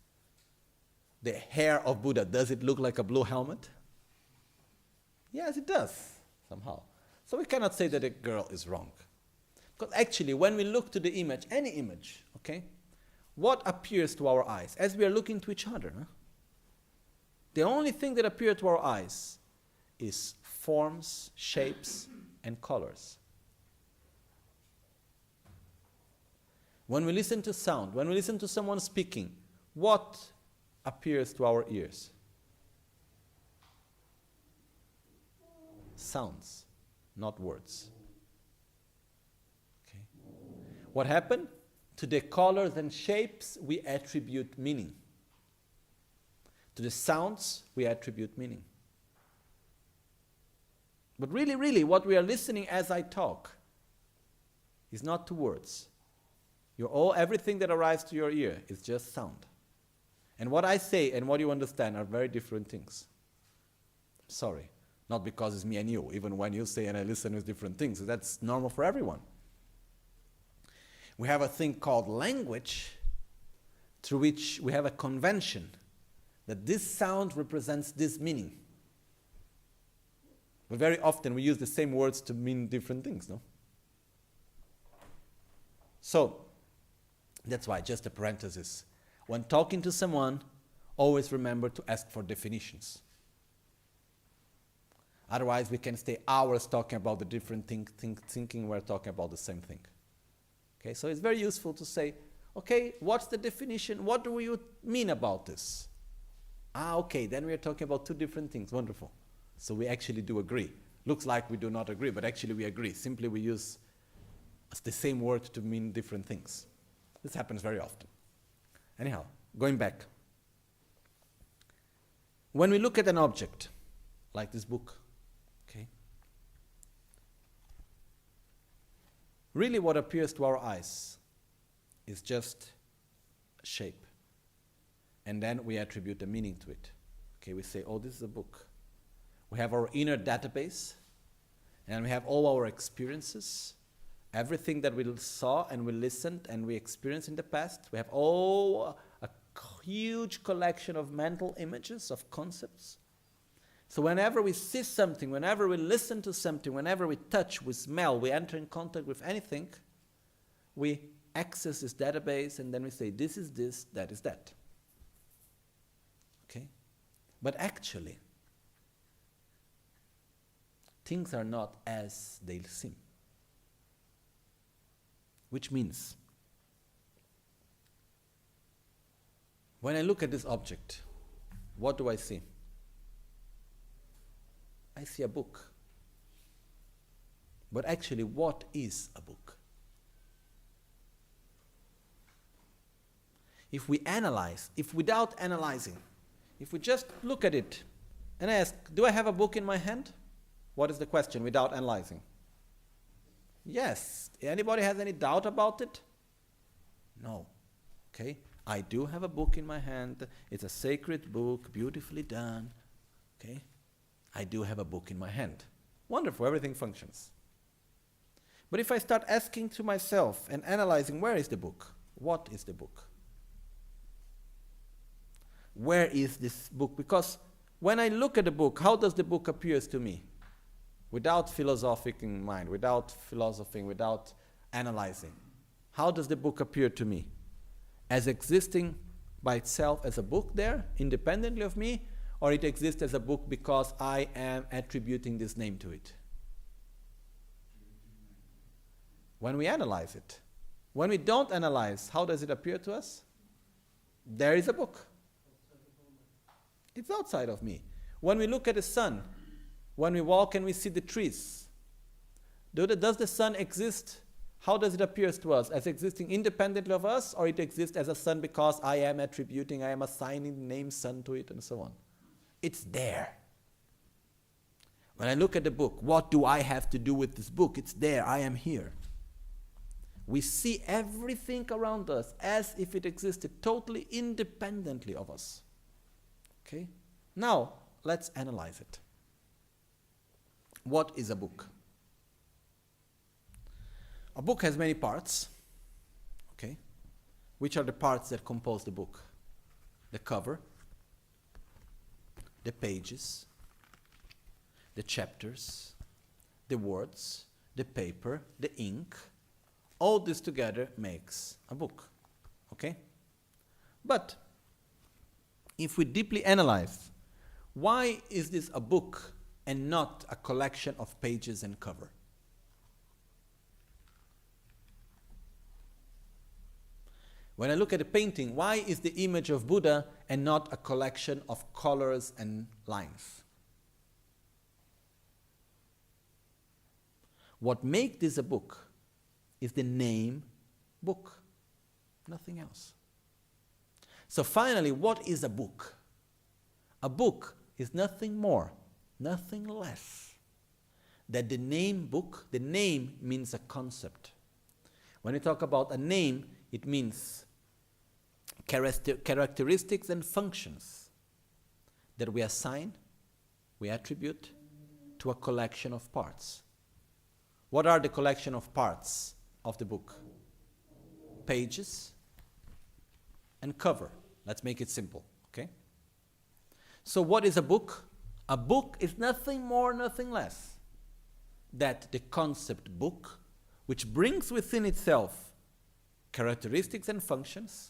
A: The hair of Buddha, does it look like a blue helmet? Yes, it does, somehow. So we cannot say that the girl is wrong. Because actually, when we look to the image, any image, okay, what appears to our eyes as we are looking to each other? Huh? The only thing that appears to our eyes is forms, shapes, and colors. When we listen to sound, when we listen to someone speaking, what appears to our ears? Sounds, not words. Okay. What happened? To the colors and shapes, we attribute meaning. To the sounds, we attribute meaning. But really, really, what we are listening as I talk is not to words. Everything that arrives to your ear is just sound. And what I say and what you understand are very different things. Sorry. Not because it's me and you. Even when you say and I listen, it's different things. That's normal for everyone. We have a thing called language, through which we have a convention that this sound represents this meaning. But very often we use the same words to mean different things, no? So, that's why, just a parenthesis. When talking to someone, always remember to ask for definitions. Otherwise, we can stay hours talking about the different thinking we're talking about the same thing. Okay, so it's very useful to say, okay, what's the definition? What do you mean about this? Okay, then we're talking about two different things. Wonderful. So we actually do agree. Looks like we do not agree, but actually we agree. Simply we use the same word to mean different things. This happens very often. Anyhow, going back. When we look at an object, like this book, okay, really what appears to our eyes is just a shape. And then we attribute a meaning to it. Okay, we say, oh, this is a book. We have our inner database, and we have all our experiences, everything that we saw and we listened and we experienced in the past. We have all a huge collection of mental images, of concepts. So whenever we see something, whenever we listen to something, whenever we touch, we smell, we enter in contact with anything, we access this database and then we say, this is this, that is that. Okay? But actually, things are not as they seem. Which means, when I look at this object, what do I see? I see a book. But actually, what is a book? If we analyze, if without analyzing, if we just look at it and ask, do I have a book in my hand? What is the question without analyzing? Yes. Anybody has any doubt about it? No. Okay. I do have a book in my hand. It's a sacred book, beautifully done. Okay. I do have a book in my hand. Wonderful. Everything functions. But if I start asking to myself and analyzing, where is the book? What is the book? Where is this book? Because when I look at the book, how does the book appear to me? Without philosophic in mind, without philosophing, without analyzing. How does the book appear to me? As existing by itself as a book there, independently of me, or it exists as a book because I am attributing this name to it? When we analyze it. When we don't analyze, how does it appear to us? There is a book. It's outside of me. When we look at the sun, when we walk and we see the trees, does the sun exist? How does it appear to us? As existing independently of us, or it exists as a sun because I am attributing, I am assigning the name sun to it, and so on? It's there. When I look at the book, what do I have to do with this book? It's there, I am here. We see everything around us as if it existed totally independently of us. Okay? Now, let's analyze it. What is a book? A book has many parts. Okay? Which are the parts that compose the book? The cover, the pages, the chapters, the words, the paper, the ink. All this together makes a book. Okay? But if we deeply analyze, why is this a book and not a collection of pages and cover? When I look at a painting, why is the image of Buddha and not a collection of colors and lines? What makes this a book is the name book, nothing else. So finally, what is a book? A book is nothing more, nothing less than the name book. The name means a concept. When we talk about a name, it means characteristics and functions that we assign, we attribute to a collection of parts. What are the collection of parts of the book? Pages and cover. Let's make it simple, okay? So what is a book? A book is nothing more, nothing less than the concept book, which brings within itself characteristics and functions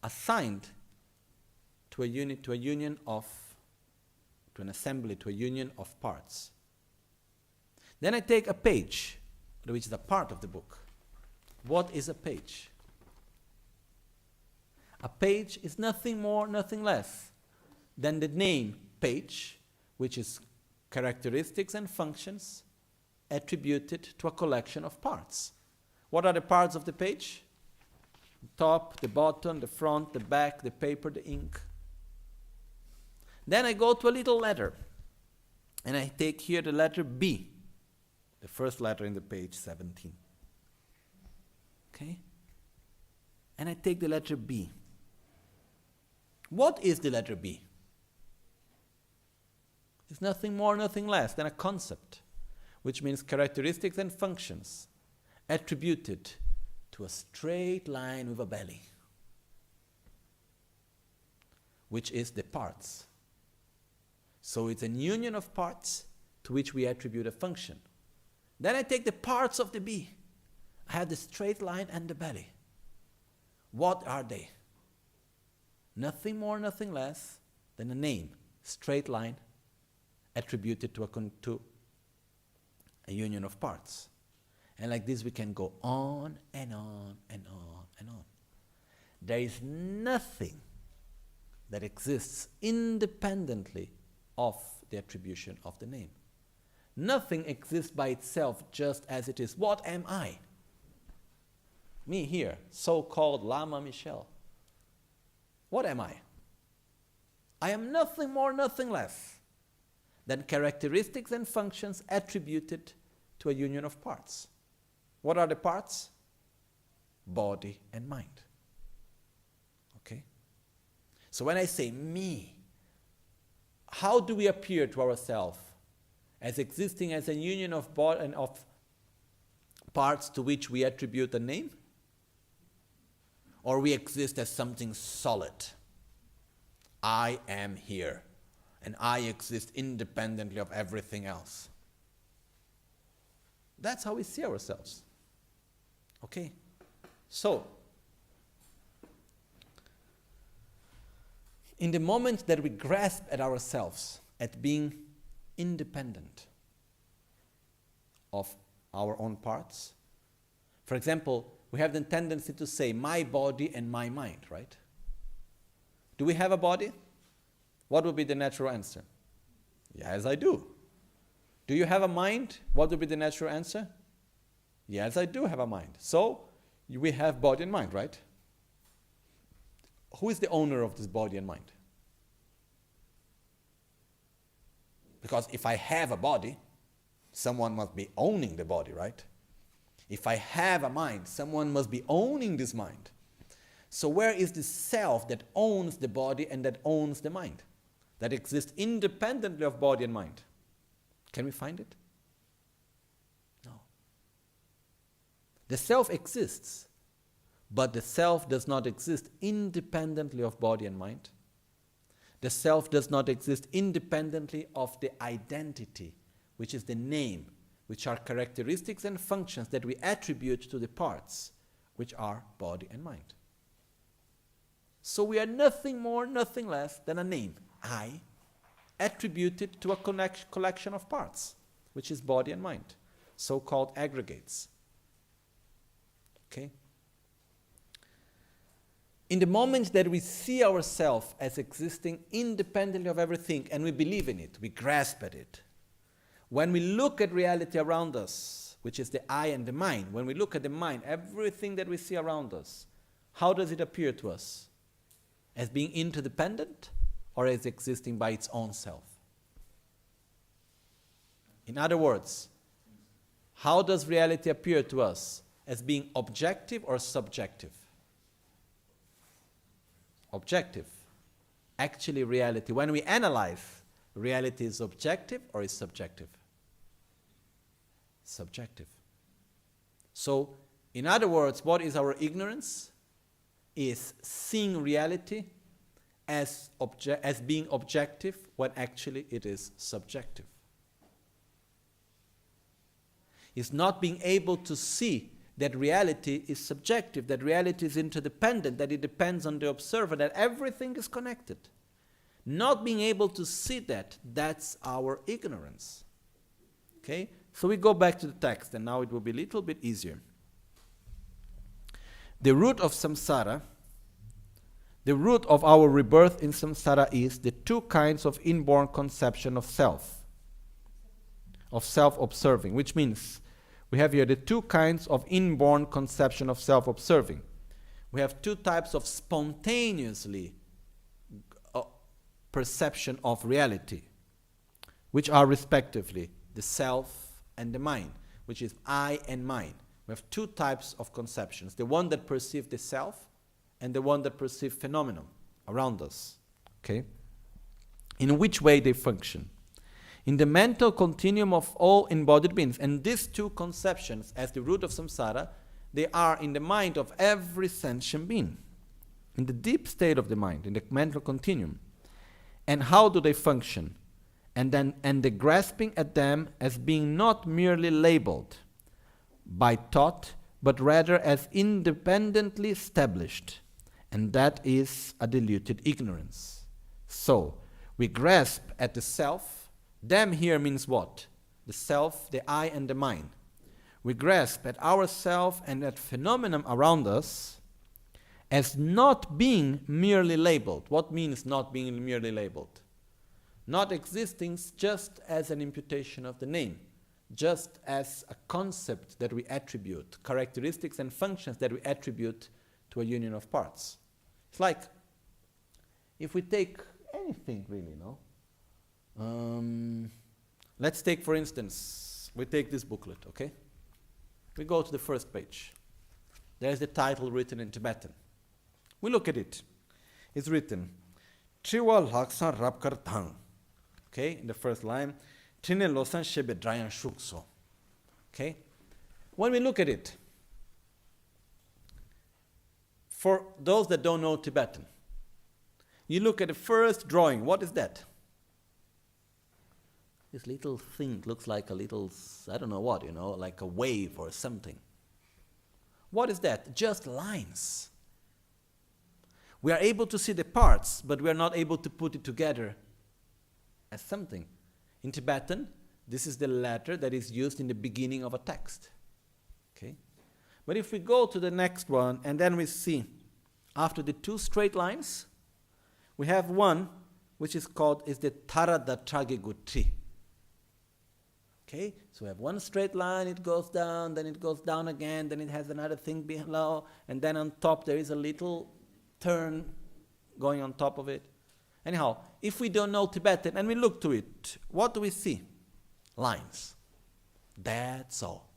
A: assigned to a unit, to a union of, to an assembly, to a union of parts. Then I take a page, which is a part of the book. What is a page? A page is nothing more, nothing less than the name page, which is characteristics and functions attributed to a collection of parts. What are the parts of the page? The top, the bottom, the front, the back, the paper, the ink. Then I go to a little letter, and I take here the letter B, the first letter in the page 17. Okay? And I take the letter B. What is the letter B? It's nothing more, nothing less than a concept, which means characteristics and functions attributed to a straight line with a belly, which is the parts. So it's a union of parts to which we attribute a function. Then I take the parts of the bee. I have the straight line and the belly. What are they? Nothing more, nothing less than a name, straight line, attributed to a union of parts. And like this we can go on and on and on and on. There is nothing that exists independently of the attribution of the name. Nothing exists by itself just as it is. What am I? Me here, so-called Lama Michel. What am I? I am nothing more, nothing less than characteristics and functions attributed to a union of parts. What are the parts? Body and mind. Okay? So when I say me, how do we appear to ourselves? As existing as a union of body and of parts to which we attribute a name? Or we exist as something solid? I am here, and I exist independently of everything else. That's how we see ourselves. Okay? So, in the moment that we grasp at ourselves, at being independent of our own parts, for example, we have the tendency to say my body and my mind, right? Do we have a body? What would be the natural answer? Yes, I do. Do you have a mind? What would be the natural answer? Yes, I do have a mind. So, we have body and mind, right? Who is the owner of this body and mind? Because if I have a body, someone must be owning the body, right? If I have a mind, someone must be owning this mind. So where is the self that owns the body and that owns the mind? That exists independently of body and mind? Can we find it? No. The self exists, but the self does not exist independently of body and mind. The self does not exist independently of the identity, which is the name, which are characteristics and functions that we attribute to the parts, which are body and mind. So we are nothing more, nothing less than a name, I, attributed to a collection of parts, which is body and mind, so-called aggregates. Okay? In the moment that we see ourselves as existing independently of everything and we believe in it, we grasp at it. When we look at reality around us, which is the I and the mind, when we look at the mind, everything that we see around us, how does it appear to us? As being interdependent or as existing by its own self? In other words, how does reality appear to us? As being objective or subjective? Objective. Actually, reality, when we analyze, reality is objective or is subjective? Subjective. So, in other words, what is our ignorance? Is seeing reality as being objective when actually it is subjective. Is not being able to see that reality is subjective, that reality is interdependent, that it depends on the observer, that everything is connected. Not being able to see that, that's our ignorance. Okay? So we go back to the text, and now it will be a little bit easier. The root of samsara, the root of our rebirth in samsara is the two kinds of inborn conception of self-observing, which means we have here the two kinds of inborn conception of self-observing. We have two types of spontaneously perception of reality, which are respectively the self and the mind, which is I and mind. We have two types of conceptions, the one that perceives the self and the one that perceives phenomenon around us. Okay? In which way they function? In the mental continuum of all embodied beings. And these two conceptions, as the root of samsara, they are in the mind of every sentient being, in the deep state of the mind, in the mental continuum. And how do they function? And the grasping at them as being not merely labeled by thought, but rather as independently established. And that is a diluted ignorance. So, we grasp at the self. Them here means what? The self, the I, and the mind. We grasp at ourself and at phenomenon around us as not being merely labeled. What means not being merely labeled? Not existing just as an imputation of the name, just as a concept that we attribute, characteristics and functions that we attribute to a union of parts. It's like if we take anything really, no? Let's take, for instance, we take this booklet, okay? We go to the first page. There's the title written in Tibetan. We look at it. It's written, Triwa Laksan Rapkar Thang. Okay, in the first line, Trine Losang Shebe Drayan Shukso. Okay? When we look at it, for those that don't know Tibetan, you look at the first drawing. What is that? This little thing looks like a little, I don't know what, like a wave or something. What is that? Just lines. We are able to see the parts, but we are not able to put it together as something. In Tibetan, this is the letter that is used in the beginning of a text. Okay? But if we go to the next one, and then we see, after the two straight lines, we have one which is the Tarada Tragegutri. Okay, so we have one straight line, it goes down, then it goes down again, then it has another thing below, and then on top there is a little turn going on top of it. Anyhow, if we don't know Tibetan and we look to it, what do we see? Lines. That's all.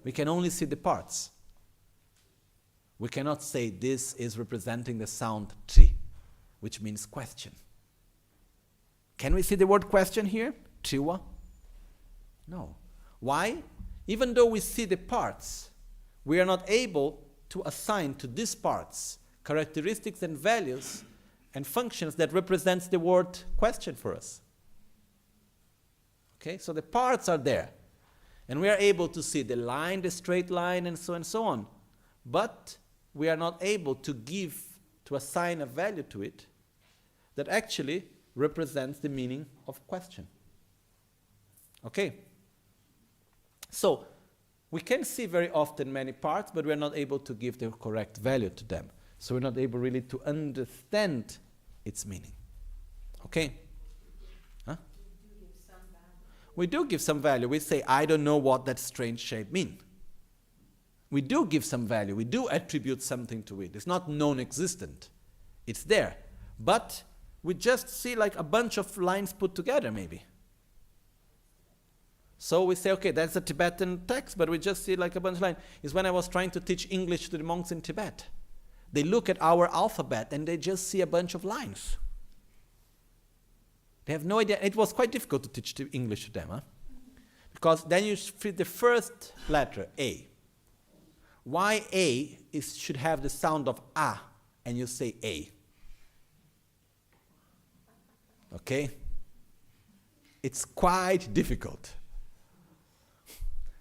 A: We can only see the parts. We cannot say this is representing the sound tri, which means question. Can we see the word question here? Triwa? No. Why? Even though we see the parts, we are not able to assign to these parts characteristics and values and functions that represents the word question for us. Okay, so the parts are there. And we are able to see the line, the straight line, and so on. But we are not able to assign a value to it that actually represents the meaning of question. Okay? So, we can see very often many parts, but we are not able to give the correct value to them. So we're not able really to understand its meaning. Okay? Huh? We do give some value. We say, I don't know what that strange shape means. We do give some value. We do attribute something to it. It's not non-existent. It's there. But we just see like a bunch of lines put together, maybe. So we say, okay, that's a Tibetan text, but we just see like a bunch of lines. It's when I was trying to teach English to the monks in Tibet. They look at our alphabet and they just see a bunch of lines. They have no idea. It was quite difficult to teach English to them, huh? Because then you fit the first letter, A. Why A should have the sound of A, and you say A. Okay? It's quite difficult.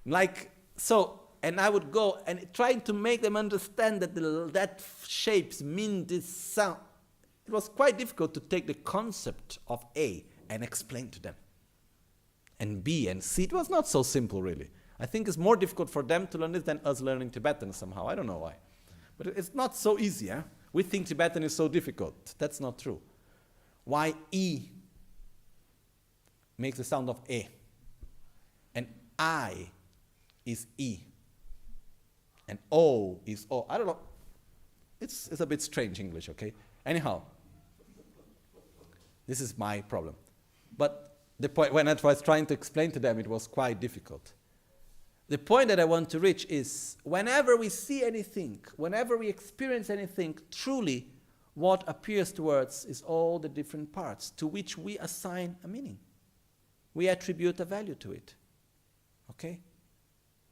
A: Like, so, and I would go and trying to make them understand that that shapes mean this sound. It was quite difficult to take the concept of A and explain to them. And B and C, it was not so simple really. I think it's more difficult for them to learn this than us learning Tibetan somehow. I don't know why. But it's not so easy. Huh? We think Tibetan is so difficult. That's not true. Why E makes the sound of E. And I is E. And O is O. I don't know. It's a bit strange English, okay? Anyhow, this is my problem. But the point, when I was trying to explain to them, it was quite difficult. The point that I want to reach is, whenever we see anything, whenever we experience anything, truly what appears to us is all the different parts to which we assign a meaning. We attribute a value to it. Okay?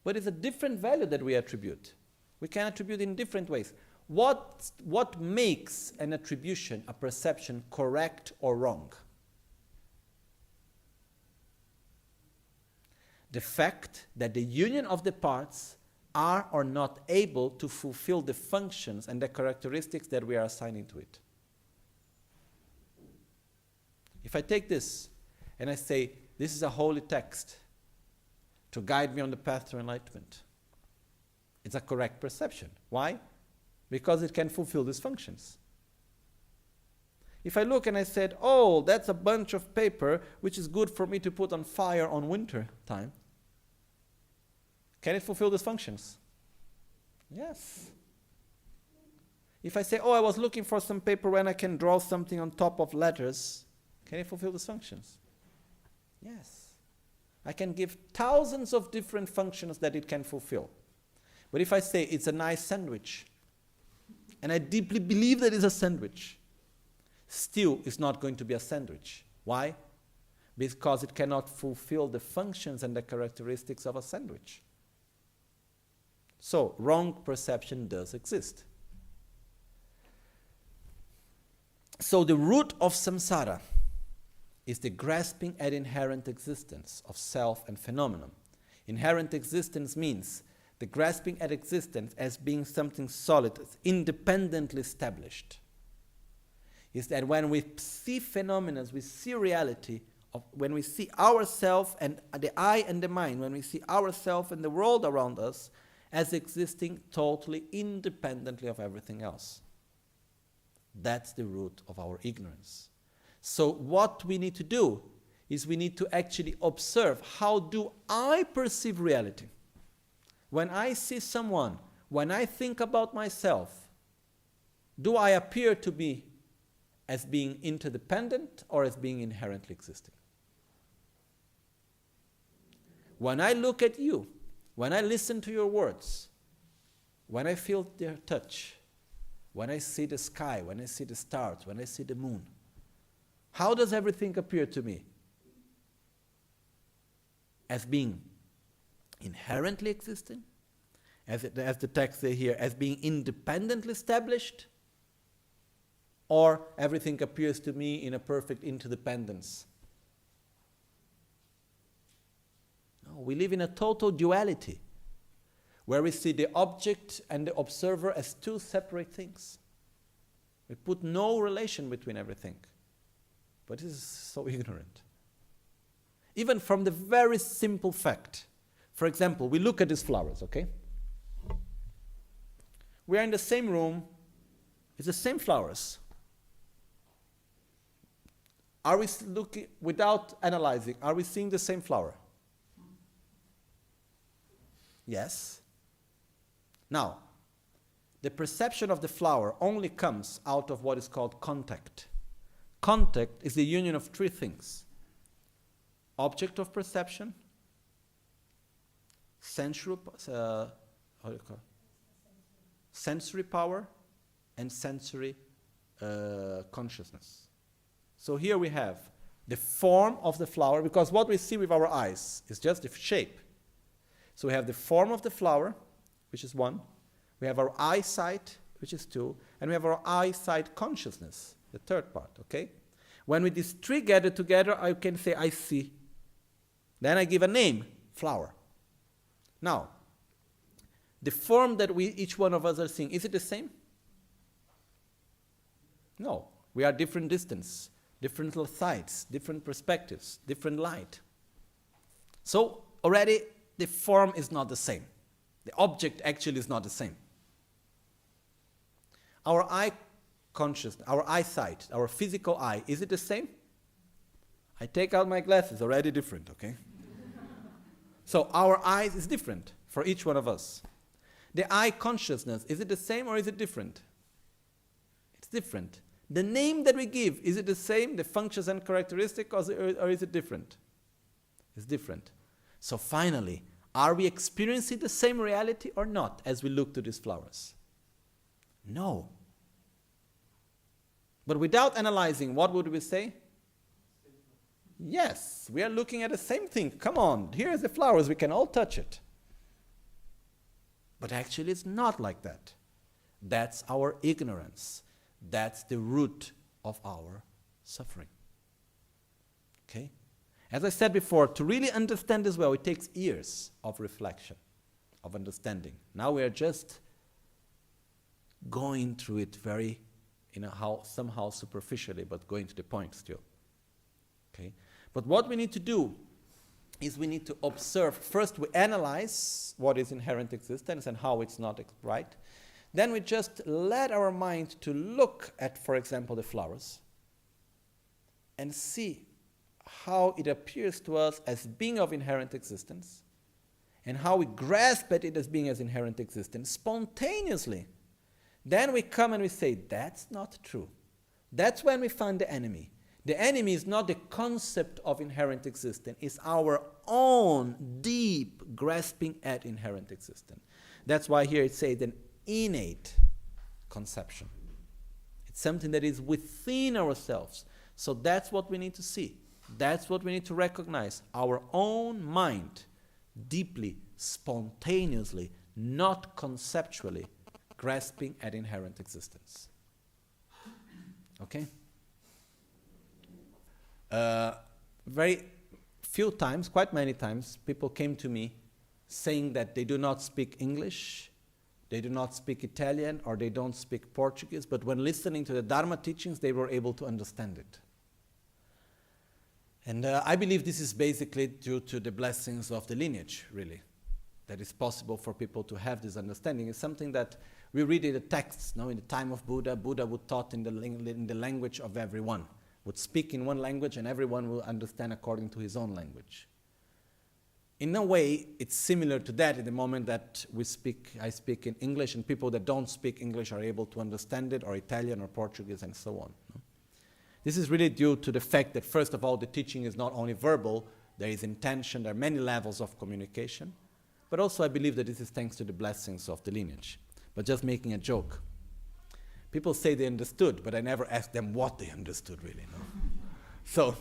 A: But it's a different value that we attribute. We can attribute in different ways. What makes an attribution, a perception, correct or wrong? The fact that the union of the parts are or not able to fulfill the functions and the characteristics that we are assigning to it. If I take this and I say, this is a holy text to guide me on the path to enlightenment, it's a correct perception. Why? Because it can fulfill these functions. If I look and I said, oh, that's a bunch of paper which is good for me to put on fire on winter time, can it fulfill these functions? Yes. If I say, oh, I was looking for some paper when I can draw something on top of letters, can it fulfill these functions? Yes. I can give thousands of different functions that it can fulfill. But if I say it's a nice sandwich, and I deeply believe that it's a sandwich, still it's not going to be a sandwich. Why? Because it cannot fulfill the functions and the characteristics of a sandwich. So, wrong perception does exist. So the root of samsara is the grasping at inherent existence of self and phenomenon. Inherent existence means the grasping at existence as being something solid, independently established. Is that when we see phenomena, we see reality, when we see ourselves and the I and the mind, when we see ourselves and the world around us as existing totally independently of everything else. That's the root of our ignorance. So what we need to do is we need to actually observe, how do I perceive reality? When I see someone, when I think about myself, do I appear to be as being interdependent or as being inherently existing? When I look at you, when I listen to your words, when I feel their touch, when I see the sky, when I see the stars, when I see the moon, how does everything appear to me? As being inherently existing? As the text says here, as being independently established? Or everything appears to me in a perfect interdependence? No, we live in a total duality, where we see the object and the observer as two separate things. We put no relation between everything. But this is so ignorant. Even from the very simple fact. For example, we look at these flowers, okay? We are in the same room, It's the same flowers. Are we looking, without analyzing, are we seeing the same flower? Yes. Now, the perception of the flower only comes out of what is called contact. Contact is the union of three things: object of perception, sensory power, and sensory consciousness. So here we have the form of the flower, because what we see with our eyes is just the shape. So we have the form of the flower, which is one. We have our eyesight, which is two. And we have our eyesight consciousness, the third part, okay? When we these three gather together, I can say, I see. Then I give a name, flower. Now, the form that each one of us are seeing, is it the same? No. We are different distance, different sides, different perspectives, different light. So already the form is not the same. The object actually is not the same. Our eye consciousness, our eyesight, our physical eye, is it the same? I take out my glasses, already different, okay? So our eyes is different for each one of us. The eye consciousness, is it the same or is it different? It's different. The name that we give, is it the same, the functions and characteristics, or is it different? It's different. So finally, are we experiencing the same reality or not as we look to these flowers? No. But without analyzing, what would we say? Yes, we are looking at the same thing. Come on, here's the flowers, we can all touch it. But actually it's not like that. That's our ignorance. That's the root of our suffering. Okay? As I said before, to really understand this well, it takes years of reflection, of understanding. Now we are just going through it very, somehow superficially, but going to the point still. Okay? But what we need to do is we need to observe. First, we analyze what is inherent existence and how it's not right. Then we just let our mind to look at, for example, the flowers and see how it appears to us as being of inherent existence and how we grasp at it as being as inherent existence spontaneously. Then we come and we say, that's not true. That's when we find the enemy. The enemy is not the concept of inherent existence, it's our own deep grasping at inherent existence. That's why here it says an innate conception. It's something that is within ourselves. So that's what we need to see. That's what we need to recognize. Our own mind, deeply, spontaneously, not conceptually, grasping at inherent existence. Okay? Very few times, quite many times, people came to me saying that they do not speak English, they do not speak Italian, or they don't speak Portuguese, but when listening to the Dharma teachings, they were able to understand it. And I believe this is basically due to the blessings of the lineage, really. That it's possible for people to have this understanding. It's something that we read in the texts. Now, in the time of Buddha, Buddha would taught in the language of everyone. Would speak in one language and everyone will understand according to his own language. In a way, it's similar to that in the moment that I speak in English and people that don't speak English are able to understand it, or Italian or Portuguese and so on. This is really due to the fact that, first of all, the teaching is not only verbal, there is intention, there are many levels of communication, but also I believe that this is thanks to the blessings of the lineage. But just making a joke. People say they understood, but I never asked them what they understood really. No? So,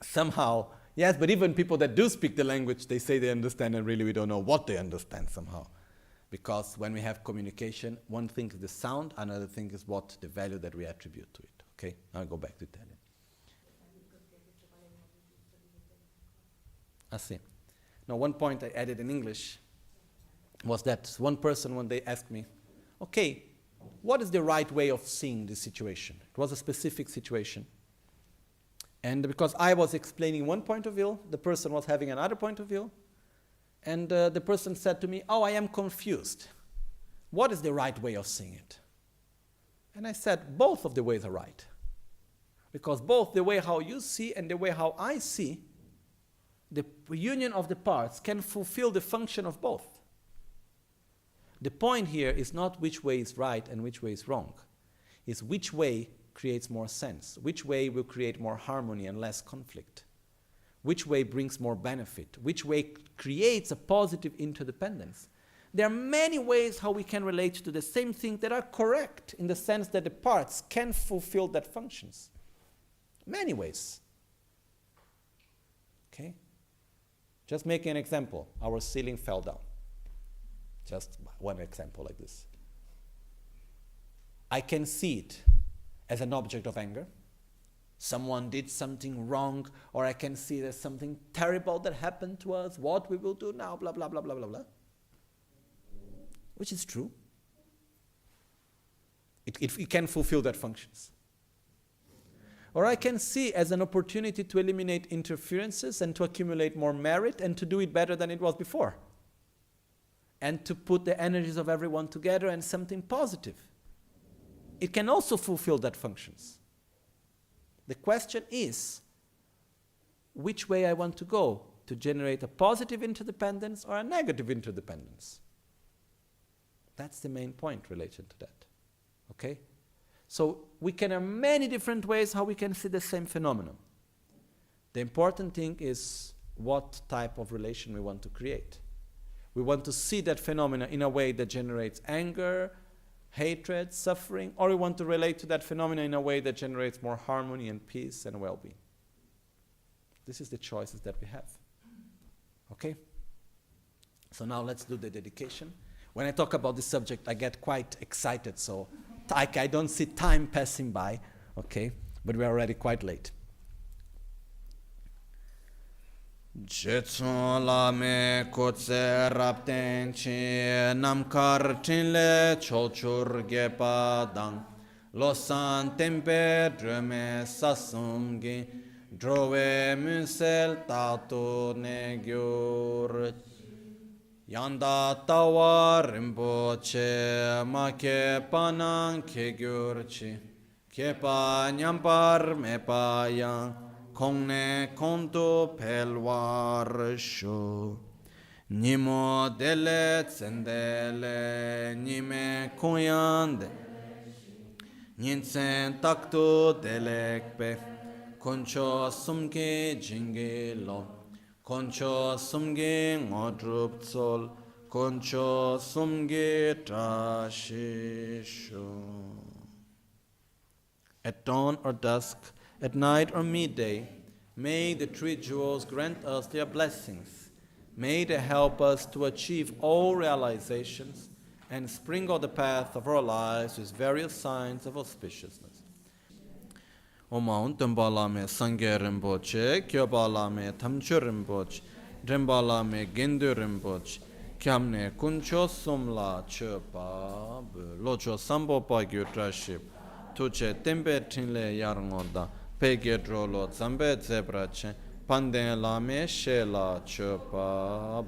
A: somehow, yes, but even people that do speak the language, they say they understand and really we don't know what they understand somehow. Because when we have communication, one thing is the sound, another thing is what the value that we attribute to it. Okay, now I'll go back to Italian. I see. Now, one point I added in English was that one person one day asked me, okay, what is the right way of seeing this situation? It was a specific situation. And because I was explaining one point of view, the person was having another point of view, and the person said to me, oh, I am confused. What is the right way of seeing it? And I said, both of the ways are right. Because both the way how you see and the way how I see, the union of the parts can fulfill the function of both. The point here is not which way is right and which way is wrong. It's which way creates more sense, which way will create more harmony and less conflict, which way brings more benefit, which way creates a positive interdependence. There are many ways how we can relate to the same thing that are correct in the sense that the parts can fulfill that functions. Many ways. Okay? Just making an example. Our ceiling fell down. Just one example like this. I can see it as an object of anger. Someone did something wrong, or I can see there's something terrible that happened to us, what we will do now, blah, blah, blah, blah, blah, blah. Which is true. It can fulfill that functions. Or I can see as an opportunity to eliminate interferences and to accumulate more merit and to do it better than it was before. And to put the energies of everyone together and something positive. It can also fulfill that functions. The question is, which way I want to go to generate a positive interdependence or a negative interdependence? That's the main point related to that. Okay? So we can have many different ways how we can see the same phenomenon. The important thing is what type of relation we want to create. We want to see that phenomena in a way that generates anger, hatred, suffering, or we want to relate to that phenomena in a way that generates more harmony and peace and well-being. This is the choices that we have. Okay? So now let's do the dedication. When I talk about this subject, I get quite excited, so I don't see time passing by, okay? But we're already quite late. Jetson Lama kotse rapten chi namkar chinle chochur gepa dang Losang tempe dreme sasumgi drove Michel tato negur Yanda tawa Rinpoche ma ke panang ke gyurchi kepa nyampar me pa yang kongne konto pelwar sho nimo dele tsendele nime koyande ninsen takto delekpe koncho sumke jingelo koncho sumge ngodrup tsol koncho sumge trashisho. At dawn or dusk, at night or midday, may the three jewels grant us their blessings. May they help us to achieve all realizations and sprinkle the path of our lives with various signs of auspiciousness. Oma Lama Sangye Rinpoche, Kyoba Lama Tamcho Rinpoche, Drenpa Lama Gendu Rinpoche, Kyamne Kuncho Sumla Chepa, Locho Sambo Pagyu Traship, Tuche Tempe Tinle Yarngoda, Pege Drolo Zambe Zebrache, Pande Lame Shela Chepa.